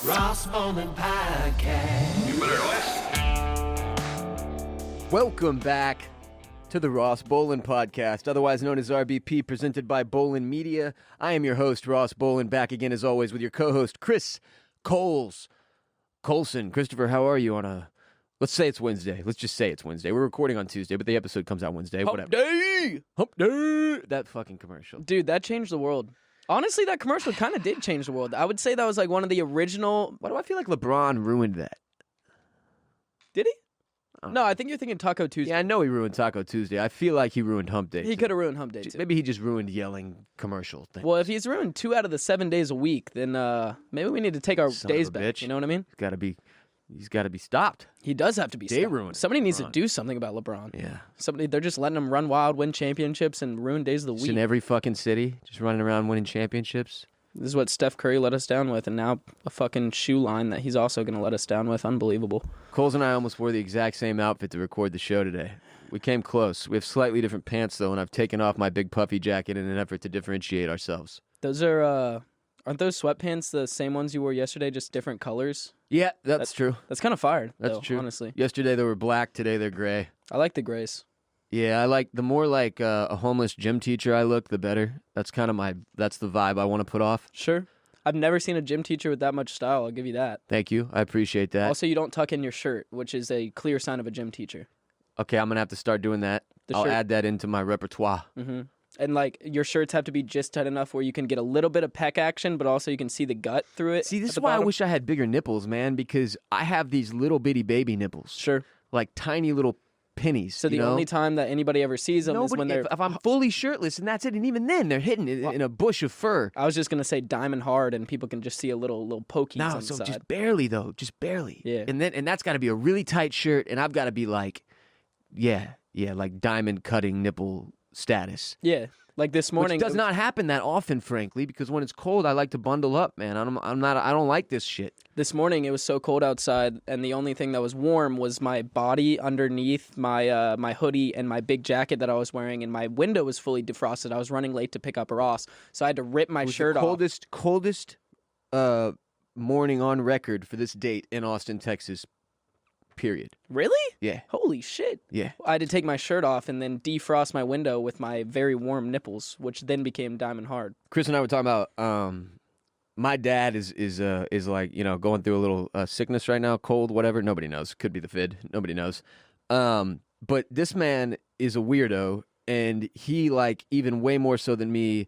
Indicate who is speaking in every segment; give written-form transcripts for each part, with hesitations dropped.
Speaker 1: Ross Bolen Podcast.
Speaker 2: You better listen.
Speaker 3: Welcome back to the Ross Bolen Podcast, otherwise known as RBP, presented by Bolen Media. I am your host, Ross Bolen, back again as always with your co-host, Chris Coulson. Christopher, how are you on a... Let's say it's Wednesday. Let's just say it's Wednesday. We're recording on Tuesday, but the episode comes out Wednesday.
Speaker 4: Hump
Speaker 3: day! Hump day! That fucking commercial.
Speaker 4: Dude, that changed the world. Honestly, that commercial kind of did change the world. I would say that was like one of the original...
Speaker 3: Why do I feel like LeBron ruined that?
Speaker 4: Did he? No, I think you're thinking Taco Tuesday.
Speaker 3: Yeah, I know he ruined Taco Tuesday. I feel like he ruined Hump Day.
Speaker 4: He could have ruined Hump Day, too.
Speaker 3: Maybe he just ruined yelling commercial things.
Speaker 4: Well, if he's ruined 2 out of the 7 days a week, then maybe we need to take our
Speaker 3: Son
Speaker 4: days
Speaker 3: of a
Speaker 4: back.
Speaker 3: bitch.
Speaker 4: You know what I mean?
Speaker 3: He's got to be stopped.
Speaker 4: He does have to be
Speaker 3: Day
Speaker 4: stopped.
Speaker 3: ruined
Speaker 4: Somebody needs to
Speaker 3: LeBron.
Speaker 4: do something about LeBron.
Speaker 3: Yeah.
Speaker 4: They're just letting him run wild, win championships, and ruin days of the
Speaker 3: Just
Speaker 4: week.
Speaker 3: in every fucking city, just running around winning championships.
Speaker 4: This is what Steph Curry let us down with, and now a fucking shoe line that he's also going to let us down with. Unbelievable.
Speaker 3: Coles and I almost wore the exact same outfit to record the show today. We came close. We have slightly different pants, though, and I've taken off my big puffy jacket in an effort to differentiate ourselves.
Speaker 4: Those are, aren't those sweatpants the same ones you wore yesterday, just different colors?
Speaker 3: Yeah, that's true.
Speaker 4: That's kind of fired,
Speaker 3: That's
Speaker 4: though,
Speaker 3: true.
Speaker 4: honestly.
Speaker 3: Yesterday they were black, today they're gray.
Speaker 4: I like the grays.
Speaker 3: Yeah, the more like a homeless gym teacher I look, the better. That's kind of that's the vibe I want to put off.
Speaker 4: Sure. I've never seen a gym teacher with that much style, I'll give you that.
Speaker 3: Thank you. I appreciate that.
Speaker 4: Also, you don't tuck in your shirt, which is a clear sign of a gym teacher.
Speaker 3: Okay, I'm going to have to start doing that. I'll
Speaker 4: shirt.
Speaker 3: add that into my repertoire.
Speaker 4: Mm-hmm. And, like, your shirts have to be just tight enough where you can get a little bit of pec action, but also you can see the gut through it.
Speaker 3: See, this
Speaker 4: at
Speaker 3: is
Speaker 4: the
Speaker 3: why I
Speaker 4: bottom.
Speaker 3: wish I had bigger nipples, man, because I have these little bitty baby nipples.
Speaker 4: Sure.
Speaker 3: Like tiny little pennies.
Speaker 4: So the
Speaker 3: you know?
Speaker 4: only time that anybody ever sees them is when they're...
Speaker 3: if I'm fully shirtless, and that's it, and even then, they're hidden in a bush of fur.
Speaker 4: I was just going to say diamond hard, and people can just see a little pokies on
Speaker 3: No,
Speaker 4: the
Speaker 3: so
Speaker 4: side.
Speaker 3: just barely, though. Just barely.
Speaker 4: Yeah.
Speaker 3: And that's got to be a really tight shirt, and I've got to be like, like diamond cutting nipple status.
Speaker 4: Yeah. Like this morning...
Speaker 3: Which does not happen that often, frankly, because when it's cold, I like to bundle up, man. I don't like this shit.
Speaker 4: This morning, it was so cold outside, and the only thing that was warm was my body underneath my my hoodie and my big jacket that I was wearing, and my window was fully defrosted. I was running late to pick up Ross, so I had to rip my shirt off.
Speaker 3: Coldest morning on record for this date in Austin, Texas, period.
Speaker 4: Really?
Speaker 3: Yeah.
Speaker 4: Holy shit.
Speaker 3: Yeah.
Speaker 4: I had to take my shirt off and then defrost my window with my very warm nipples, which then became diamond hard.
Speaker 3: Chris and I were talking about my dad is like, you know, going through a little sickness right now, cold, whatever. Nobody knows. Could be the fid. Nobody knows. But this man is a weirdo, and he, like, even way more so than me,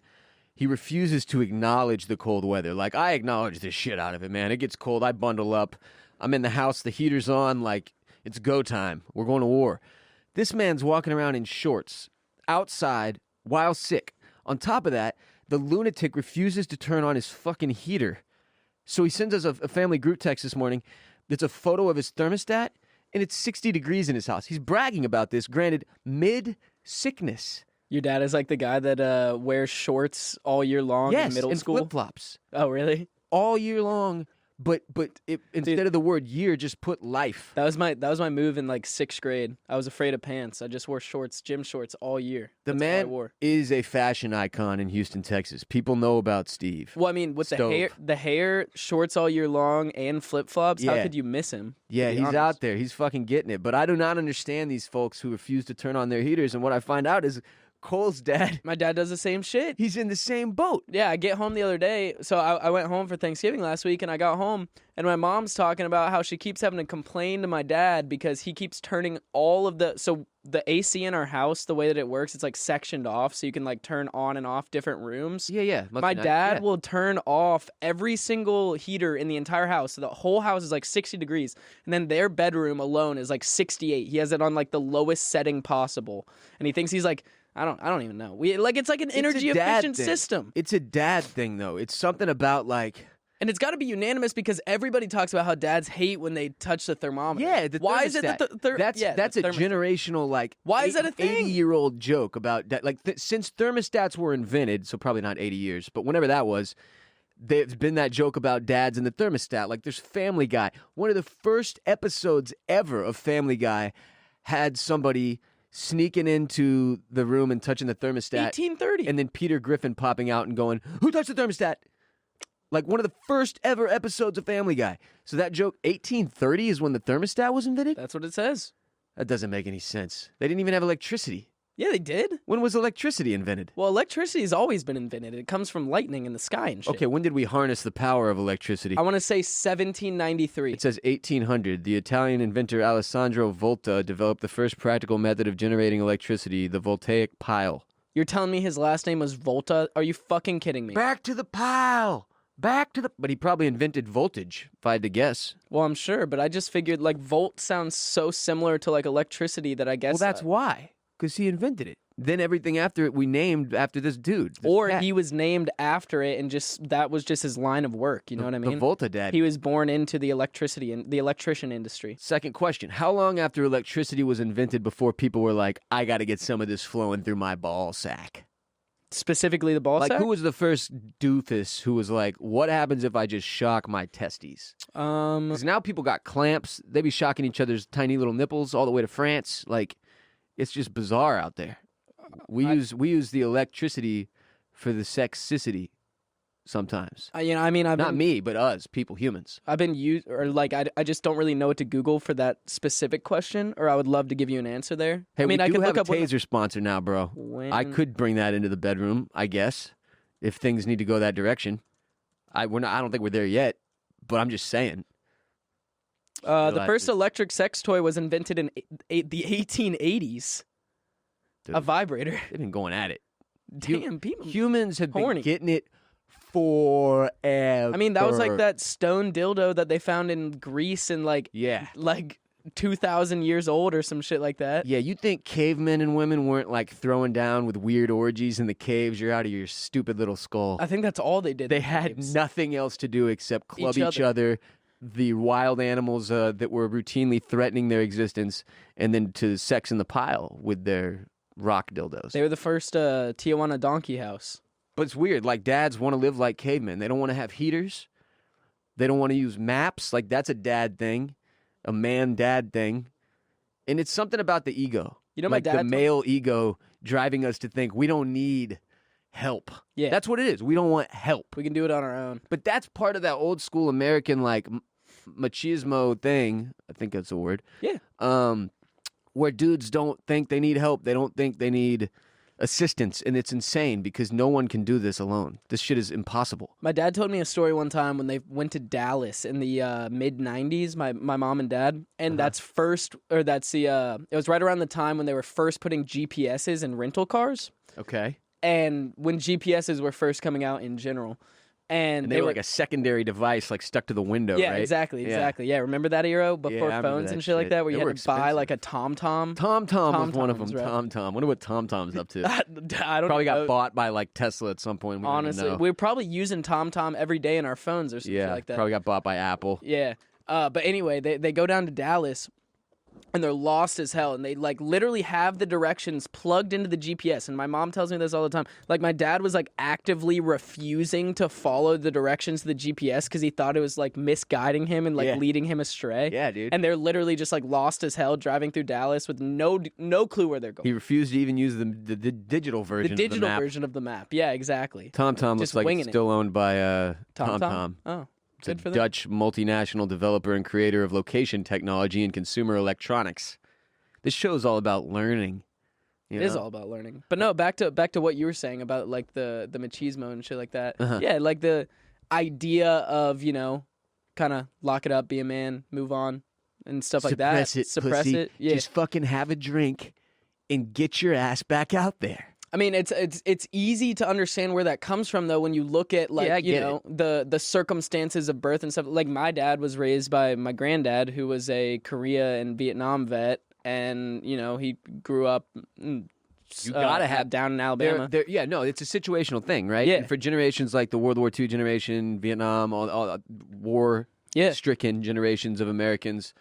Speaker 3: he refuses to acknowledge the cold weather. Like, I acknowledge the shit out of it, man. It gets cold. I bundle up. I'm in the house. The heater's on. Like, it's go time. We're going to war. This man's walking around in shorts outside while sick. On top of that, the lunatic refuses to turn on his fucking heater. So he sends us a family group text this morning. It's a photo of his thermostat, and it's 60 degrees in his house. He's bragging about this, granted, mid-sickness.
Speaker 4: Your dad is like the guy that wears shorts all year long in middle
Speaker 3: and
Speaker 4: school?
Speaker 3: flip-flops.
Speaker 4: Oh, really?
Speaker 3: All year long, but instead of the word year, just put life.
Speaker 4: That was my move in like 6th grade. I was afraid of pants. I just wore shorts, gym shorts all year.
Speaker 3: The
Speaker 4: That's all I
Speaker 3: man
Speaker 4: wore.
Speaker 3: is a fashion icon in Houston, Texas. People know about Steve.
Speaker 4: Well, I mean, with the hair, shorts all year long, and flip flops, how
Speaker 3: Yeah.
Speaker 4: could you miss him?
Speaker 3: Yeah,
Speaker 4: to be
Speaker 3: he's
Speaker 4: honest?
Speaker 3: out there. He's fucking getting it. But I do not understand these folks who refuse to turn on their heaters. And what I find out is Cole's dad,
Speaker 4: My dad does the same shit.
Speaker 3: he's in the same boat.
Speaker 4: Yeah, I get home the other day. So I went home for Thanksgiving last week, and I got home, and my mom's talking about how she keeps having to complain to my dad because he keeps turning all of the AC in our house, the way that it works, it's like sectioned off, so you can like turn on and off different rooms.
Speaker 3: Yeah.
Speaker 4: My dad will turn off every single heater in the entire house. So the whole house is like 60 degrees. And then their bedroom alone is like 68. He has it on like the lowest setting possible. And he thinks he's like, I don't even know. It's like an energy efficient system.
Speaker 3: It's a dad thing, though. It's something about like...
Speaker 4: And it's got to be unanimous because everybody talks about how dads hate when they touch the thermometer.
Speaker 3: Yeah, the
Speaker 4: why is it that
Speaker 3: thermostat. That's a generational, like,
Speaker 4: Why is that a thing?
Speaker 3: 80-year-old joke about that. Like, since thermostats were invented, so probably not 80 years, but whenever that was, there's been that joke about dads and the thermostat. Like, there's Family Guy. One of the first episodes ever of Family Guy had somebody sneaking into the room and touching the thermostat.
Speaker 4: 1830.
Speaker 3: And then Peter Griffin popping out and going, "Who touched the thermostat?" Like one of the first ever episodes of Family Guy. So that joke, 1830 is when the thermostat was invented?
Speaker 4: That's what it says.
Speaker 3: That doesn't make any sense. They didn't even have electricity.
Speaker 4: Yeah, they did.
Speaker 3: When was electricity invented?
Speaker 4: Well, electricity has always been invented. It comes from lightning in the sky and shit.
Speaker 3: Okay, when did we harness the power of electricity?
Speaker 4: I want to say 1793.
Speaker 3: It says 1800. The Italian inventor Alessandro Volta developed the first practical method of generating electricity, the voltaic pile.
Speaker 4: You're telling me his last name was Volta? Are you fucking kidding me?
Speaker 3: Back to the pile! Back to the... But he probably invented voltage, if I had to guess.
Speaker 4: Well, I'm sure, but I just figured, like, volt sounds so similar to, like, electricity that I guess...
Speaker 3: Well, that's why. Because he invented it. Then everything after it we named after this dude.
Speaker 4: Or he was named after it and just that was just his line of work, you know what I mean?
Speaker 3: The Volta dad.
Speaker 4: He was born into the electricity and the electrician industry.
Speaker 3: Second question. How long after electricity was invented before people were like, I got to get some of this flowing through my ball sack?
Speaker 4: Specifically the ball sack?
Speaker 3: Like, who was the first doofus who was like, what happens if I just shock my testes? Because now people got clamps. They be shocking each other's tiny little nipples all the way to France. Like, it's just bizarre out there. We use the electricity for the sexicity sometimes.
Speaker 4: You know, I mean,
Speaker 3: Not me, but us, people, humans.
Speaker 4: I've been I just don't really know what to Google for that specific question, or I would love to give you an answer there.
Speaker 3: Hey,
Speaker 4: I mean,
Speaker 3: we
Speaker 4: I
Speaker 3: do
Speaker 4: could
Speaker 3: have
Speaker 4: look
Speaker 3: a
Speaker 4: up
Speaker 3: taser sponsor now, bro. I could bring that into the bedroom, I guess, if things need to go that direction. I don't think we're there yet, but I'm just saying.
Speaker 4: The first electric sex toy was invented in the 1880s.
Speaker 3: Dude,
Speaker 4: a vibrator.
Speaker 3: They've been going at it.
Speaker 4: Damn, people.
Speaker 3: Humans have been
Speaker 4: horny.
Speaker 3: getting it forever.
Speaker 4: I mean, that was like that stone dildo that they found in Greece and like 2,000 years old or some shit like that.
Speaker 3: Yeah, you think cavemen and women weren't like throwing down with weird orgies in the caves? You're out of your stupid little skull.
Speaker 4: I think that's all they did.
Speaker 3: They had nothing else to do except club each other, the wild animals that were routinely threatening their existence, and then to sex in the pile with their rock dildos.
Speaker 4: They were the first Tijuana donkey house.
Speaker 3: But it's weird. Like, dads want to live like cavemen. They don't want to have heaters. They don't want to use maps. Like, that's a dad thing, a man-dad thing. And it's something about the ego.
Speaker 4: You know,
Speaker 3: like
Speaker 4: my dad
Speaker 3: the male ego driving us to think we don't need help.
Speaker 4: Yeah.
Speaker 3: That's what it is. We don't want help.
Speaker 4: We can do it on our own.
Speaker 3: But that's part of that old school American, like, machismo thing. I think that's a word.
Speaker 4: Yeah.
Speaker 3: Where dudes don't think they need help. They don't think they need assistance. And it's insane because no one can do this alone. This shit is impossible.
Speaker 4: My dad told me a story one time when they went to Dallas in the mid-90s, my mom and dad. And it was right around the time when they were first putting GPSs in rental cars.
Speaker 3: Okay.
Speaker 4: And when GPSs were first coming out in general. And
Speaker 3: they were like a secondary device, like stuck to the window, right?
Speaker 4: Yeah, exactly. Yeah, remember that era before phones and shit like that, where you had to buy like a TomTom?
Speaker 3: TomTom was one of them.
Speaker 4: Right?
Speaker 3: TomTom. Wonder what TomTom's up to.
Speaker 4: I don't
Speaker 3: probably
Speaker 4: know.
Speaker 3: got bought by like Tesla at some point.
Speaker 4: Honestly, we're probably using TomTom every day in our phones or something like that.
Speaker 3: Probably got bought by Apple.
Speaker 4: Yeah. But anyway, they go down to Dallas. And they're lost as hell, and they like literally have the directions plugged into the GPS. And my mom tells me this all the time. Like, my dad was like actively refusing to follow the directions of the GPS because he thought it was like misguiding him and like leading him astray.
Speaker 3: Yeah, dude.
Speaker 4: And they're literally just like lost as hell driving through Dallas with no clue where they're going.
Speaker 3: He refused to even use the digital version.
Speaker 4: The digital version of the map. Yeah, exactly.
Speaker 3: TomTom looks like it's still owned by TomTom.
Speaker 4: Oh.
Speaker 3: It's a Dutch multinational developer and creator of location technology and consumer electronics. This show's all about learning.
Speaker 4: It is all about learning. But no, back to what you were saying about like the machismo and shit like that.
Speaker 3: Uh-huh.
Speaker 4: Yeah, like the idea of, you know, kind of lock it up, be a man, move on, and stuff like that.
Speaker 3: Suppress it. Yeah. Just fucking have a drink and get your ass back out there.
Speaker 4: I mean, it's easy to understand where that comes from, though, when you look at, like, the circumstances of birth and stuff. Like, my dad was raised by my granddad, who was a Korea and Vietnam vet, and, you know, he grew up
Speaker 3: you gotta have
Speaker 4: down in Alabama.
Speaker 3: It's a situational thing, right?
Speaker 4: Yeah.
Speaker 3: And for generations like the World War II generation, Vietnam, all war-stricken generations of Americans,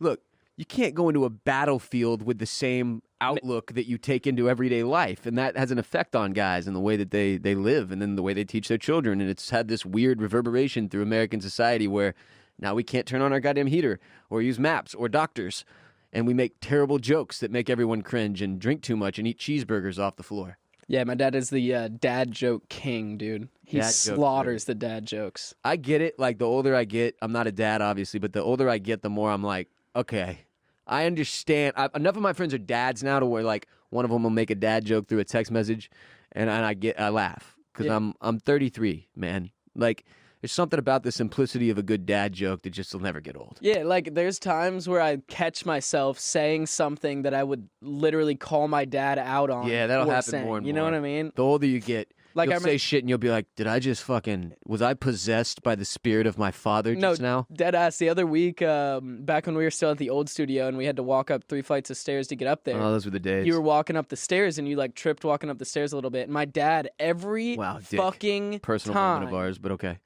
Speaker 3: look, you can't go into a battlefield with the same outlook that you take into everyday life, and that has an effect on guys and the way that they live and then the way they teach their children, and it's had this weird reverberation through American society where now we can't turn on our goddamn heater or use maps or doctors, and we make terrible jokes that make everyone cringe and drink too much and eat cheeseburgers off the floor.
Speaker 4: Yeah, my dad is the dad joke king, dude. He
Speaker 3: Dad joke
Speaker 4: slaughters the dad jokes.
Speaker 3: I get it. Like, the older I get, I'm not a dad, obviously, but the older I get, the more I'm like, okay, I understand. Enough of my friends are dads now to where, like, one of them will make a dad joke through a text message, and I laugh because I'm 33, man. Like, there's something about the simplicity of a good dad joke that just will never get old.
Speaker 4: Yeah, like there's times where I catch myself saying something that I would literally call my dad out on.
Speaker 3: Yeah, that'll
Speaker 4: or
Speaker 3: happen
Speaker 4: saying,
Speaker 3: more and more.
Speaker 4: You know what I mean?
Speaker 3: The older you get,
Speaker 4: Like,
Speaker 3: you'll say shit and you'll be like, did I just was I possessed by the spirit of my father just now?
Speaker 4: Dead ass. The other week, back when we were still at the old studio and we had to walk up 3 flights of stairs to get up there.
Speaker 3: Oh, those were the days.
Speaker 4: You were walking up the stairs and you like tripped walking up the stairs a little bit. And my dad, every fucking
Speaker 3: personal
Speaker 4: time,
Speaker 3: moment of ours, but okay.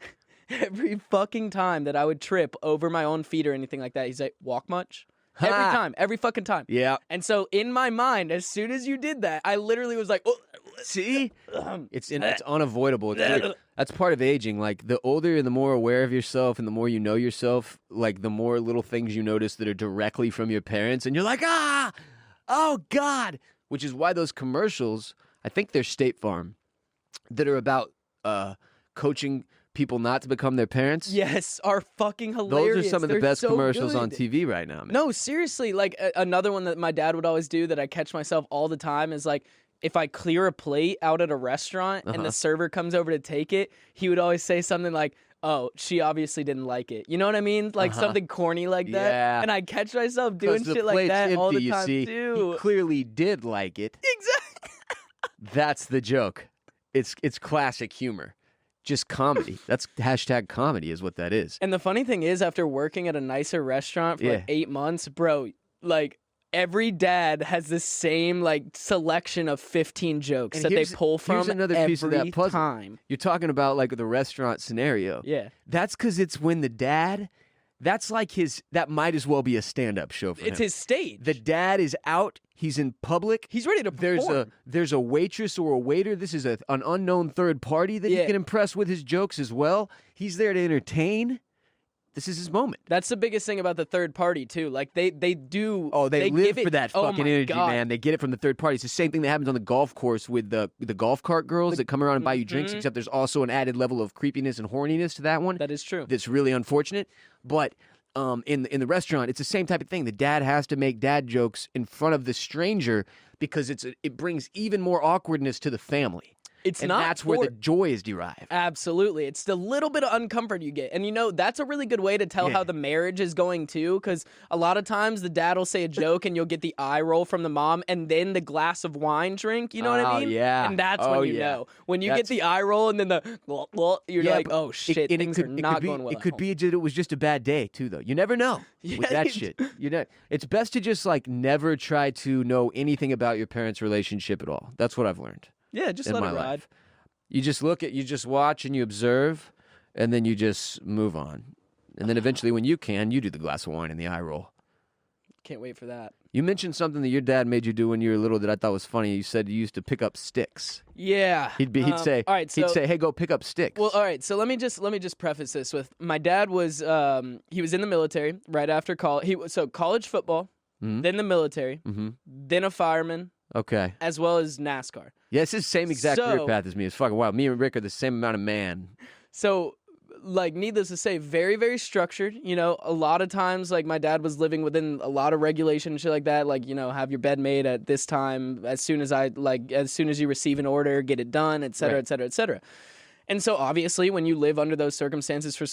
Speaker 4: every fucking time that I would trip over my own feet or anything like that, he's like, walk much? Every time. Every fucking time.
Speaker 3: Yeah.
Speaker 4: And so in my mind, as soon as you did that, I literally was like, oh.
Speaker 3: See? It's unavoidable. It's weird. That's part of aging. Like, the older and the more aware of yourself and the more you know yourself, like, the more little things you notice that are directly from your parents. And you're like, oh, God. Which is why those commercials, I think they're State Farm, that are about coaching people not to become their parents.
Speaker 4: Yes, are fucking hilarious.
Speaker 3: Those are some of the best
Speaker 4: so
Speaker 3: commercials
Speaker 4: good
Speaker 3: on TV right now, man.
Speaker 4: No, seriously. Like, another one that my dad would always do that I catch myself all the time is like, if I clear a plate out at a restaurant and the server comes over to take it, he would always say something like, oh, she obviously didn't like it. You know what I mean? Like something corny like that.
Speaker 3: Yeah.
Speaker 4: And I catch myself doing
Speaker 3: the
Speaker 4: shit like
Speaker 3: plate's
Speaker 4: that all the
Speaker 3: empty,
Speaker 4: time,
Speaker 3: you see.
Speaker 4: too.
Speaker 3: He clearly did like it.
Speaker 4: Exactly.
Speaker 3: That's the joke. It's classic humor. Just comedy. That's hashtag comedy is what that is.
Speaker 4: And the funny thing is, after working at a nicer restaurant for like 8 months, bro, like, every dad has the same like selection of 15 jokes
Speaker 3: And
Speaker 4: that they pull from
Speaker 3: here's another
Speaker 4: every
Speaker 3: piece of that puzzle.
Speaker 4: time.
Speaker 3: You're talking about like the restaurant scenario.
Speaker 4: Yeah.
Speaker 3: That's because it's when the dad, that's like that might as well be a stand-up show for him.
Speaker 4: It's his stage.
Speaker 3: The dad is out. He's in public.
Speaker 4: He's ready to perform.
Speaker 3: There's a waitress or a waiter. This is an unknown third party that he can impress with his jokes as well. He's there to entertain. This is his moment.
Speaker 4: That's the biggest thing about the third party too. Like they do.
Speaker 3: Oh, they live
Speaker 4: give
Speaker 3: for that fucking energy, man. They get it from the third party. It's the same thing that happens on the golf course with the golf cart girls that come around and buy you drinks. Except there's also an added level of creepiness and horniness to that one.
Speaker 4: That is true.
Speaker 3: That's really unfortunate. But in the restaurant, it's the same type of thing. The dad has to make dad jokes in front of the stranger because it brings even more awkwardness to the family. That's where the joy is derived.
Speaker 4: Absolutely. It's the little bit of uncomfort you get. And, you know, that's a really good way to tell how the marriage is going, too, because a lot of times the dad will say a joke and you'll get the eye roll from the mom and then the glass of wine drink. You know what I mean?
Speaker 3: Yeah.
Speaker 4: And that's when you know. When you get the eye roll and then you're like, oh, shit, things are not going well.
Speaker 3: It could be that it was just a bad day, too, though. You never know with that shit. It's best to just, like, never try to know anything about your parents' relationship at all. That's what I've learned.
Speaker 4: Yeah, just let it ride.
Speaker 3: Life. You just you just watch and you observe, and then you just move on. And then eventually, when you do the glass of wine and the eye roll.
Speaker 4: Can't wait for that.
Speaker 3: You mentioned something that your dad made you do when you were little that I thought was funny. You said you used to pick up sticks.
Speaker 4: Yeah.
Speaker 3: He'd say,
Speaker 4: all right,
Speaker 3: he'd say, hey, go pick up sticks.
Speaker 4: Well, all right. So let me just preface this with my dad was he was in the military right after college. So college football, then the military, then a fireman.
Speaker 3: Okay.
Speaker 4: As well as NASCAR.
Speaker 3: Yeah, it's the same exact career path as me. It's fucking wild. Me and Rick are the same amount of man.
Speaker 4: So, like, needless to say, very, very structured. You know, a lot of times, like, my dad was living within a lot of regulation and shit like that. Like, you know, have your bed made at this time. As soon as you receive an order, get it done, et cetera, et cetera, et cetera. And so, obviously, when you live under those circumstances for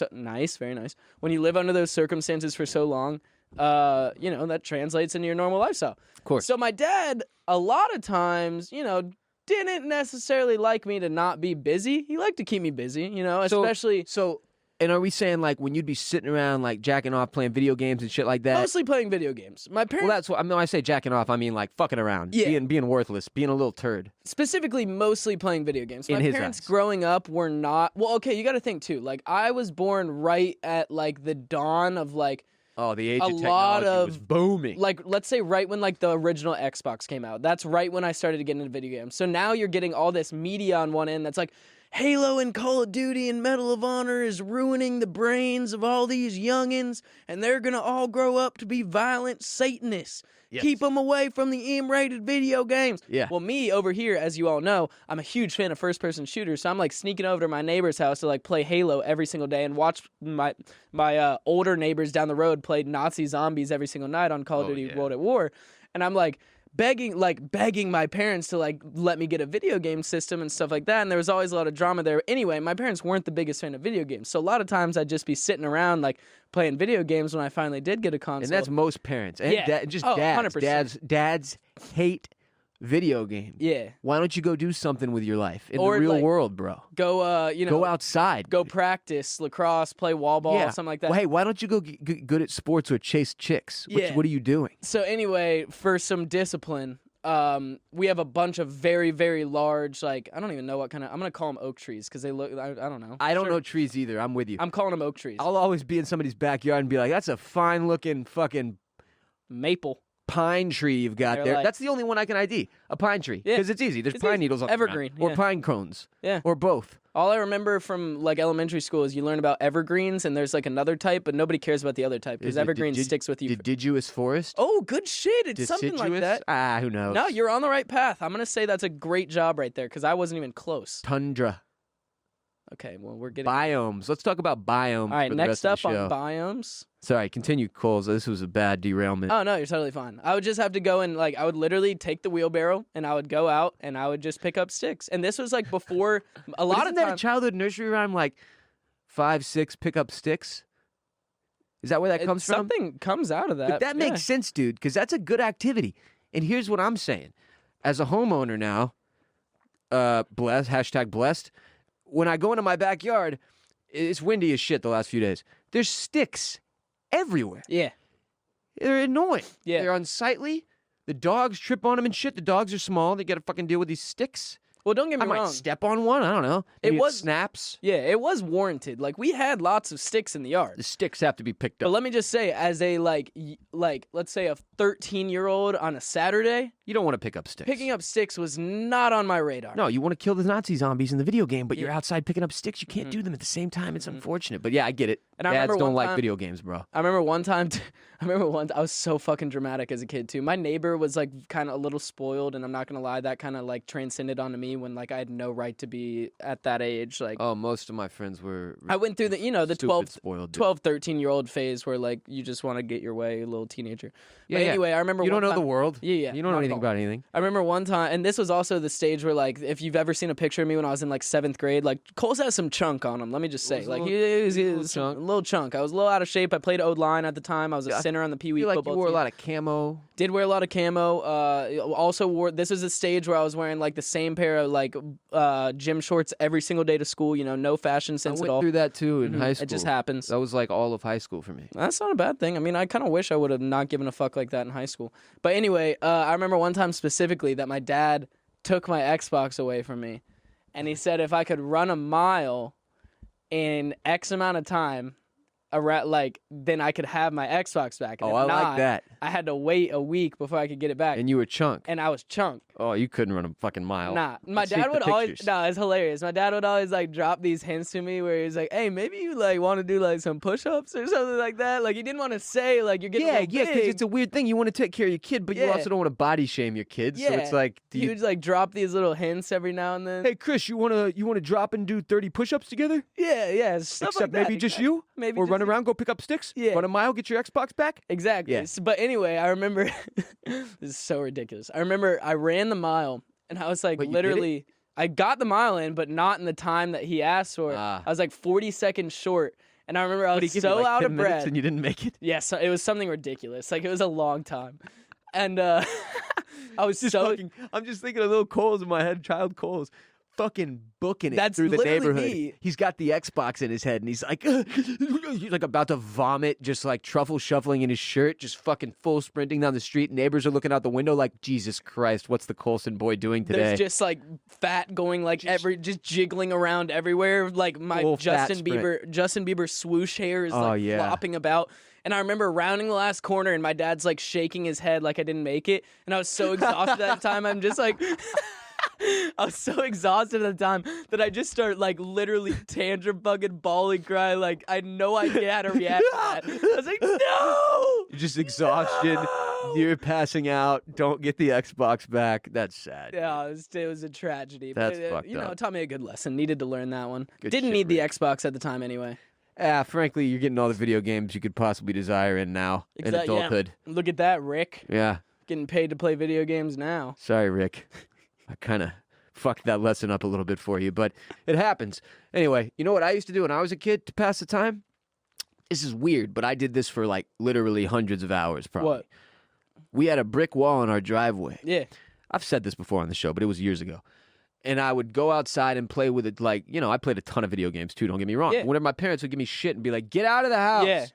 Speaker 4: very nice. When you live under those circumstances for so long, you know, that translates into your normal lifestyle.
Speaker 3: Of course.
Speaker 4: So my dad, a lot of times, you know, didn't necessarily like me to not be busy. He liked to keep me busy, you know, especially.
Speaker 3: So, and are we saying, like, when you'd be sitting around, like, jacking off playing video games and shit like that?
Speaker 4: Mostly playing video games. My parents.
Speaker 3: Well, that's what I mean. When I say jacking off, I mean, like, fucking around.
Speaker 4: Yeah.
Speaker 3: Being worthless, being a little turd.
Speaker 4: Specifically, mostly playing video games.
Speaker 3: In
Speaker 4: My
Speaker 3: his
Speaker 4: parents
Speaker 3: eyes.
Speaker 4: growing up were not. Well, okay, you got to think, too. Like, I was born right at, like, the dawn of, like,
Speaker 3: Oh, the age
Speaker 4: a
Speaker 3: of
Speaker 4: lot
Speaker 3: technology was booming.
Speaker 4: Like, let's say right when, like, the original Xbox came out. That's right when I started to get into video games. So now you're getting all this media on one end that's like, Halo and Call of Duty and Medal of Honor is ruining the brains of all these youngins, and they're going to all grow up to be violent Satanists.
Speaker 3: Yes.
Speaker 4: Keep them away from the M-rated video games.
Speaker 3: Yeah.
Speaker 4: Well, me over here, as you all know, I'm a huge fan of first-person shooters, so I'm like sneaking over to my neighbor's house to like play Halo every single day and watch my older neighbors down the road play Nazi zombies every single night on Call of Duty World at War. And I'm like begging my parents to like let me get a video game system and stuff like that, and there was always a lot of drama there. Anyway, my parents weren't the biggest fan of video games, so a lot of times I'd just be sitting around like playing video games when I finally did get a console.
Speaker 3: And that's most parents. And
Speaker 4: Yeah.
Speaker 3: just
Speaker 4: Oh,
Speaker 3: dads.
Speaker 4: 100%.
Speaker 3: Dads hate video games.
Speaker 4: Yeah.
Speaker 3: Why don't you go do something with your life in
Speaker 4: Or,
Speaker 3: the real
Speaker 4: like,
Speaker 3: world, bro?
Speaker 4: Go
Speaker 3: Go outside.
Speaker 4: go practice lacrosse, play wall ball, something like that.
Speaker 3: Well, hey, why don't you go get good at sports or chase chicks?
Speaker 4: Yeah.
Speaker 3: What are you doing?
Speaker 4: So anyway, for some discipline, we have a bunch of very, very large, like, I don't even know what kind of, I'm going to call them oak trees because they look, I don't know.
Speaker 3: I don't know trees either. I'm with you.
Speaker 4: I'm calling them oak trees.
Speaker 3: I'll always be in somebody's backyard and be like, that's a fine looking fucking
Speaker 4: Maple.
Speaker 3: pine tree you've got
Speaker 4: They're
Speaker 3: there.
Speaker 4: like-
Speaker 3: That's the only one I can ID. A pine tree.
Speaker 4: Yeah.
Speaker 3: Because it's easy. There's
Speaker 4: It's
Speaker 3: pine
Speaker 4: easy.
Speaker 3: needles on
Speaker 4: Evergreen,
Speaker 3: the ground. Or
Speaker 4: yeah.
Speaker 3: pine cones.
Speaker 4: Yeah.
Speaker 3: Or both.
Speaker 4: All I remember from like elementary school is you learn about evergreens and there's like another type, but nobody cares about the other type because
Speaker 3: Is it
Speaker 4: evergreen
Speaker 3: did-
Speaker 4: sticks with you.
Speaker 3: Deciduous forest?
Speaker 4: Oh, good shit. It's something like
Speaker 3: Deciduous?
Speaker 4: that.
Speaker 3: Who knows?
Speaker 4: No, you're on the right path. I'm going to say that's a great job right there because I wasn't even close.
Speaker 3: Tundra.
Speaker 4: Okay, well, we're getting...
Speaker 3: Biomes. Let's talk about biomes.
Speaker 4: All right,
Speaker 3: for the
Speaker 4: next
Speaker 3: rest of
Speaker 4: up
Speaker 3: the
Speaker 4: on
Speaker 3: show.
Speaker 4: biomes.
Speaker 3: Sorry, continue, Coles. This was a bad derailment.
Speaker 4: Oh, no, you're totally fine. I would just have to go and, like, I would literally take the wheelbarrow and I would go out and I would just pick up sticks. And this was, like, before a
Speaker 3: But
Speaker 4: lot
Speaker 3: isn't
Speaker 4: of
Speaker 3: that a
Speaker 4: times.
Speaker 3: childhood nursery rhyme like 5, 6, pick up sticks? Is that where that comes from?
Speaker 4: Something comes out of that.
Speaker 3: But that makes sense, dude, because that's a good activity. And here's what I'm saying. As a homeowner now, blessed, when I go into my backyard, it's windy as shit the last few days. There's sticks everywhere.
Speaker 4: Yeah.
Speaker 3: They're annoying.
Speaker 4: Yeah.
Speaker 3: They're unsightly. The dogs trip on them and shit. The dogs are small. They got to fucking deal with these sticks.
Speaker 4: Well, don't get me
Speaker 3: I might
Speaker 4: wrong.
Speaker 3: step on one. I don't know.
Speaker 4: It
Speaker 3: Maybe
Speaker 4: was-
Speaker 3: snaps.
Speaker 4: Yeah, it was warranted. Like, we had lots of sticks in the yard.
Speaker 3: The sticks have to be picked
Speaker 4: But
Speaker 3: up.
Speaker 4: let me just say, as a, like, let's say a 13-year-old on a Saturday,
Speaker 3: You don't want to pick up sticks.
Speaker 4: picking up sticks was not on my radar.
Speaker 3: No, you want to kill the Nazi zombies in the video game, but you're
Speaker 4: Yeah. Mm-hmm.
Speaker 3: outside picking up sticks. You can't do them at the same time. It's unfortunate. But yeah, I get it.
Speaker 4: And I
Speaker 3: Dads
Speaker 4: remember
Speaker 3: don't
Speaker 4: one
Speaker 3: like
Speaker 4: time-
Speaker 3: video games, bro.
Speaker 4: I remember one time, I was so fucking dramatic as a kid too. My neighbor was like kind of a little spoiled, and I'm not gonna lie, that kind of like transcended onto me when like I had no right to be at that age. Like
Speaker 3: Oh, most of my friends were
Speaker 4: I went through the, the
Speaker 3: stupid,
Speaker 4: 12,
Speaker 3: spoiled.
Speaker 4: 12, 13-year-old phase where like you just want to get your way, a little teenager.
Speaker 3: Yeah,
Speaker 4: But
Speaker 3: yeah.
Speaker 4: anyway, I remember
Speaker 3: You don't
Speaker 4: one
Speaker 3: know
Speaker 4: time,
Speaker 3: the world.
Speaker 4: Yeah,
Speaker 3: You don't know
Speaker 4: not at
Speaker 3: anything
Speaker 4: all.
Speaker 3: about anything.
Speaker 4: I remember one time, and this was also the stage where, like, if you've ever seen a picture of me when I was in, like, 7th grade, like, Cole's has some chunk on him, let me just say.
Speaker 3: was a
Speaker 4: Like,
Speaker 3: little-
Speaker 4: he
Speaker 3: little
Speaker 4: was
Speaker 3: chunk.
Speaker 4: a little chunk. I was a little out of shape. I played O-line at the time. I was a
Speaker 3: Yeah, I
Speaker 4: center on the Pee
Speaker 3: I
Speaker 4: Wee
Speaker 3: feel like
Speaker 4: football
Speaker 3: you wore a
Speaker 4: team.
Speaker 3: lot of camo.
Speaker 4: Did wear a lot of camo. Also wore, this is a stage where I was wearing, like, the same pair of, like, gym shorts every single day to school, no fashion
Speaker 3: I
Speaker 4: sense
Speaker 3: went
Speaker 4: at all.
Speaker 3: through that too in
Speaker 4: Mhm.
Speaker 3: high school.
Speaker 4: It just happens.
Speaker 3: That was like all of high school for me.
Speaker 4: That's not a bad thing. I mean, I kind of wish I would have not given a fuck like that in high school. But anyway, I remember one time specifically that my dad took my Xbox away from me. And he said if I could run a mile in X amount of time, then I could have my Xbox back. And
Speaker 3: Oh,
Speaker 4: if
Speaker 3: I like
Speaker 4: not,
Speaker 3: that.
Speaker 4: I had to wait a week before I could get it back.
Speaker 3: And you were chunk.
Speaker 4: And I was chunk.
Speaker 3: Oh, you couldn't run a fucking mile.
Speaker 4: Nah, my
Speaker 3: Let's see
Speaker 4: dad
Speaker 3: the
Speaker 4: would always.
Speaker 3: pictures.
Speaker 4: No, it's hilarious. My dad would always like drop these hints to me where he's like, "Hey, maybe you like want to do like some push-ups or something like that." Like he didn't want to say like you're getting
Speaker 3: Yeah,
Speaker 4: a little
Speaker 3: yeah, because
Speaker 4: big.
Speaker 3: it's a weird thing. You want to take care of your kid, but you
Speaker 4: Yeah.
Speaker 3: also don't want to body shame your kids. So it's
Speaker 4: Yeah.
Speaker 3: like, do
Speaker 4: He
Speaker 3: you,
Speaker 4: would like drop these little hints every now and then.
Speaker 3: hey, Chris, you wanna drop and do 30 push-ups together?
Speaker 4: Yeah, stuff
Speaker 3: Except
Speaker 4: like that.
Speaker 3: maybe just
Speaker 4: exactly.
Speaker 3: you?
Speaker 4: Maybe
Speaker 3: Or
Speaker 4: just
Speaker 3: run
Speaker 4: you.
Speaker 3: around, go pick up sticks?
Speaker 4: Yeah.
Speaker 3: Run a mile, get your Xbox back?
Speaker 4: Exactly.
Speaker 3: Yeah.
Speaker 4: But anyway, I remember this is so ridiculous. I remember I ran the mile and I was like
Speaker 3: Wait, you did it?
Speaker 4: literally I got the mile in, but not in the time that he asked for.
Speaker 3: Ah.
Speaker 4: I was like 40 seconds short. And I remember I
Speaker 3: What,
Speaker 4: was
Speaker 3: he gave you,
Speaker 4: so
Speaker 3: like,
Speaker 4: out
Speaker 3: 10
Speaker 4: of
Speaker 3: minutes
Speaker 4: breath.
Speaker 3: and you didn't make it?
Speaker 4: Yeah, so it was something ridiculous. Like it was a long time. And I was
Speaker 3: Just
Speaker 4: so
Speaker 3: fucking, I'm just thinking of little Coles in my head, child Coles, fucking booking it
Speaker 4: That's
Speaker 3: through the
Speaker 4: literally
Speaker 3: neighborhood.
Speaker 4: me.
Speaker 3: He's got the Xbox in his head, and he's like, he's like about to vomit, just like truffle shuffling in his shirt, just fucking full sprinting down the street. Neighbors are looking out the window like, Jesus Christ, what's the Coulson boy doing today?
Speaker 4: there's just like fat going like just jiggling around everywhere. Like my
Speaker 3: Full fat
Speaker 4: Justin Bieber swoosh hair is
Speaker 3: Oh,
Speaker 4: like
Speaker 3: yeah.
Speaker 4: flopping about. And I remember rounding the last corner and my dad's like shaking his head like I didn't make it. And I was so exhausted at the time. I'm just like I was so exhausted at the time that I just started like literally tantrum fucking bawling, crying. Like I had no idea how to react to that. I was like, no!
Speaker 3: You're just exhaustion.
Speaker 4: No!
Speaker 3: You're passing out. Don't get the Xbox back. That's sad.
Speaker 4: Yeah, it was a tragedy.
Speaker 3: That's
Speaker 4: but
Speaker 3: fucked
Speaker 4: you know,
Speaker 3: up.
Speaker 4: it taught me a good lesson. Needed to learn that one.
Speaker 3: Good
Speaker 4: Didn't
Speaker 3: shit,
Speaker 4: need the
Speaker 3: Rick.
Speaker 4: Xbox at the time anyway.
Speaker 3: Frankly, you're getting all the video games you could possibly desire in now in adulthood.
Speaker 4: Yeah. Look at that, Rick.
Speaker 3: Yeah.
Speaker 4: Getting paid to play video games now.
Speaker 3: Sorry, Rick. I kind of fucked that lesson up a little bit for you, but it happens. Anyway, you know what I used to do when I was a kid to pass the time? This is weird, but I did this for like literally hundreds of hours probably.
Speaker 4: What?
Speaker 3: We had a brick wall in our driveway.
Speaker 4: Yeah.
Speaker 3: I've said this before on the show, but it was years ago. And I would go outside and play with it. Like, you know, I played a ton of video games too, don't get me wrong.
Speaker 4: Yeah.
Speaker 3: Whenever my parents would give me shit and be like, get out of the house.
Speaker 4: Yeah.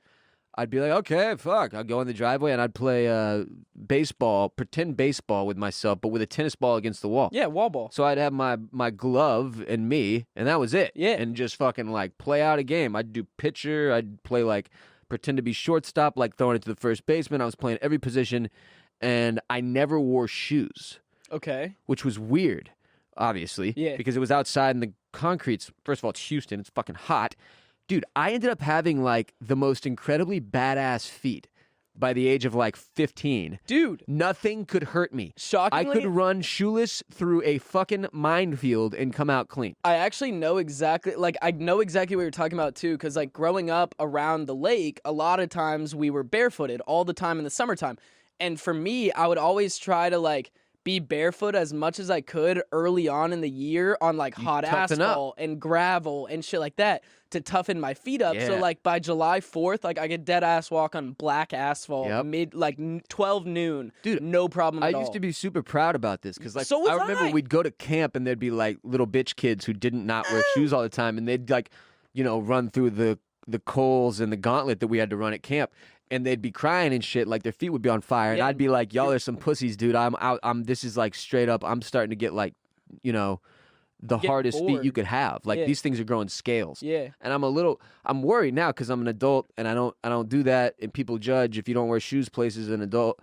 Speaker 3: I'd be like, okay, fuck. I'd go in the driveway and I'd play baseball, pretend baseball with myself, but with a tennis ball against the wall.
Speaker 4: Yeah, wall ball.
Speaker 3: So I'd have my glove and me, and that was it.
Speaker 4: Yeah.
Speaker 3: And just fucking like play out a game. I'd do pitcher. I'd play like pretend to be shortstop, like throwing it to the first baseman. I was playing every position, and I never wore shoes,
Speaker 4: Okay.
Speaker 3: which was weird, obviously.
Speaker 4: Yeah.
Speaker 3: Because it was outside in the concrete's, first of all, it's Houston. It's fucking hot. Dude, I ended up having like the most incredibly badass feet by the age of like 15.
Speaker 4: Dude.
Speaker 3: Nothing could hurt me.
Speaker 4: Shockingly,
Speaker 3: I could run shoeless through a fucking minefield and come out clean.
Speaker 4: I actually know exactly, like, I know exactly what you're talking about, too, because, like, growing up around the lake, a lot of times we were barefooted all the time in the summertime. And for me, I would always try to, like, be barefoot as much as I could early on in the year on, like, hot
Speaker 3: toughen up.
Speaker 4: asphalt and gravel and shit like that to toughen my feet up. So,
Speaker 3: Yeah.
Speaker 4: like, by July 4th, like, I could dead-ass walk on black asphalt
Speaker 3: Yep.
Speaker 4: 12 noon.
Speaker 3: Dude,
Speaker 4: no problem
Speaker 3: I
Speaker 4: at all.
Speaker 3: used to be super proud about this because, like,
Speaker 4: So was
Speaker 3: I remember
Speaker 4: I.
Speaker 3: we'd go to camp and there'd be like little bitch kids who didn't not wear shoes all the time, and they'd like, you know, run through the coals and the gauntlet that we had to run at camp, and they'd be crying and shit, like their feet would be on fire, and
Speaker 4: Yeah.
Speaker 3: I'd be like, y'all are some pussies, dude. I'm out. This is like straight up. I'm starting to get like, you know, the
Speaker 4: Get
Speaker 3: hardest feet
Speaker 4: bored.
Speaker 3: you could have. Like
Speaker 4: Yeah.
Speaker 3: these things are growing scales.
Speaker 4: Yeah.
Speaker 3: And I'm worried now because I'm an adult and I don't do that, and people judge if you don't wear shoes places as an adult.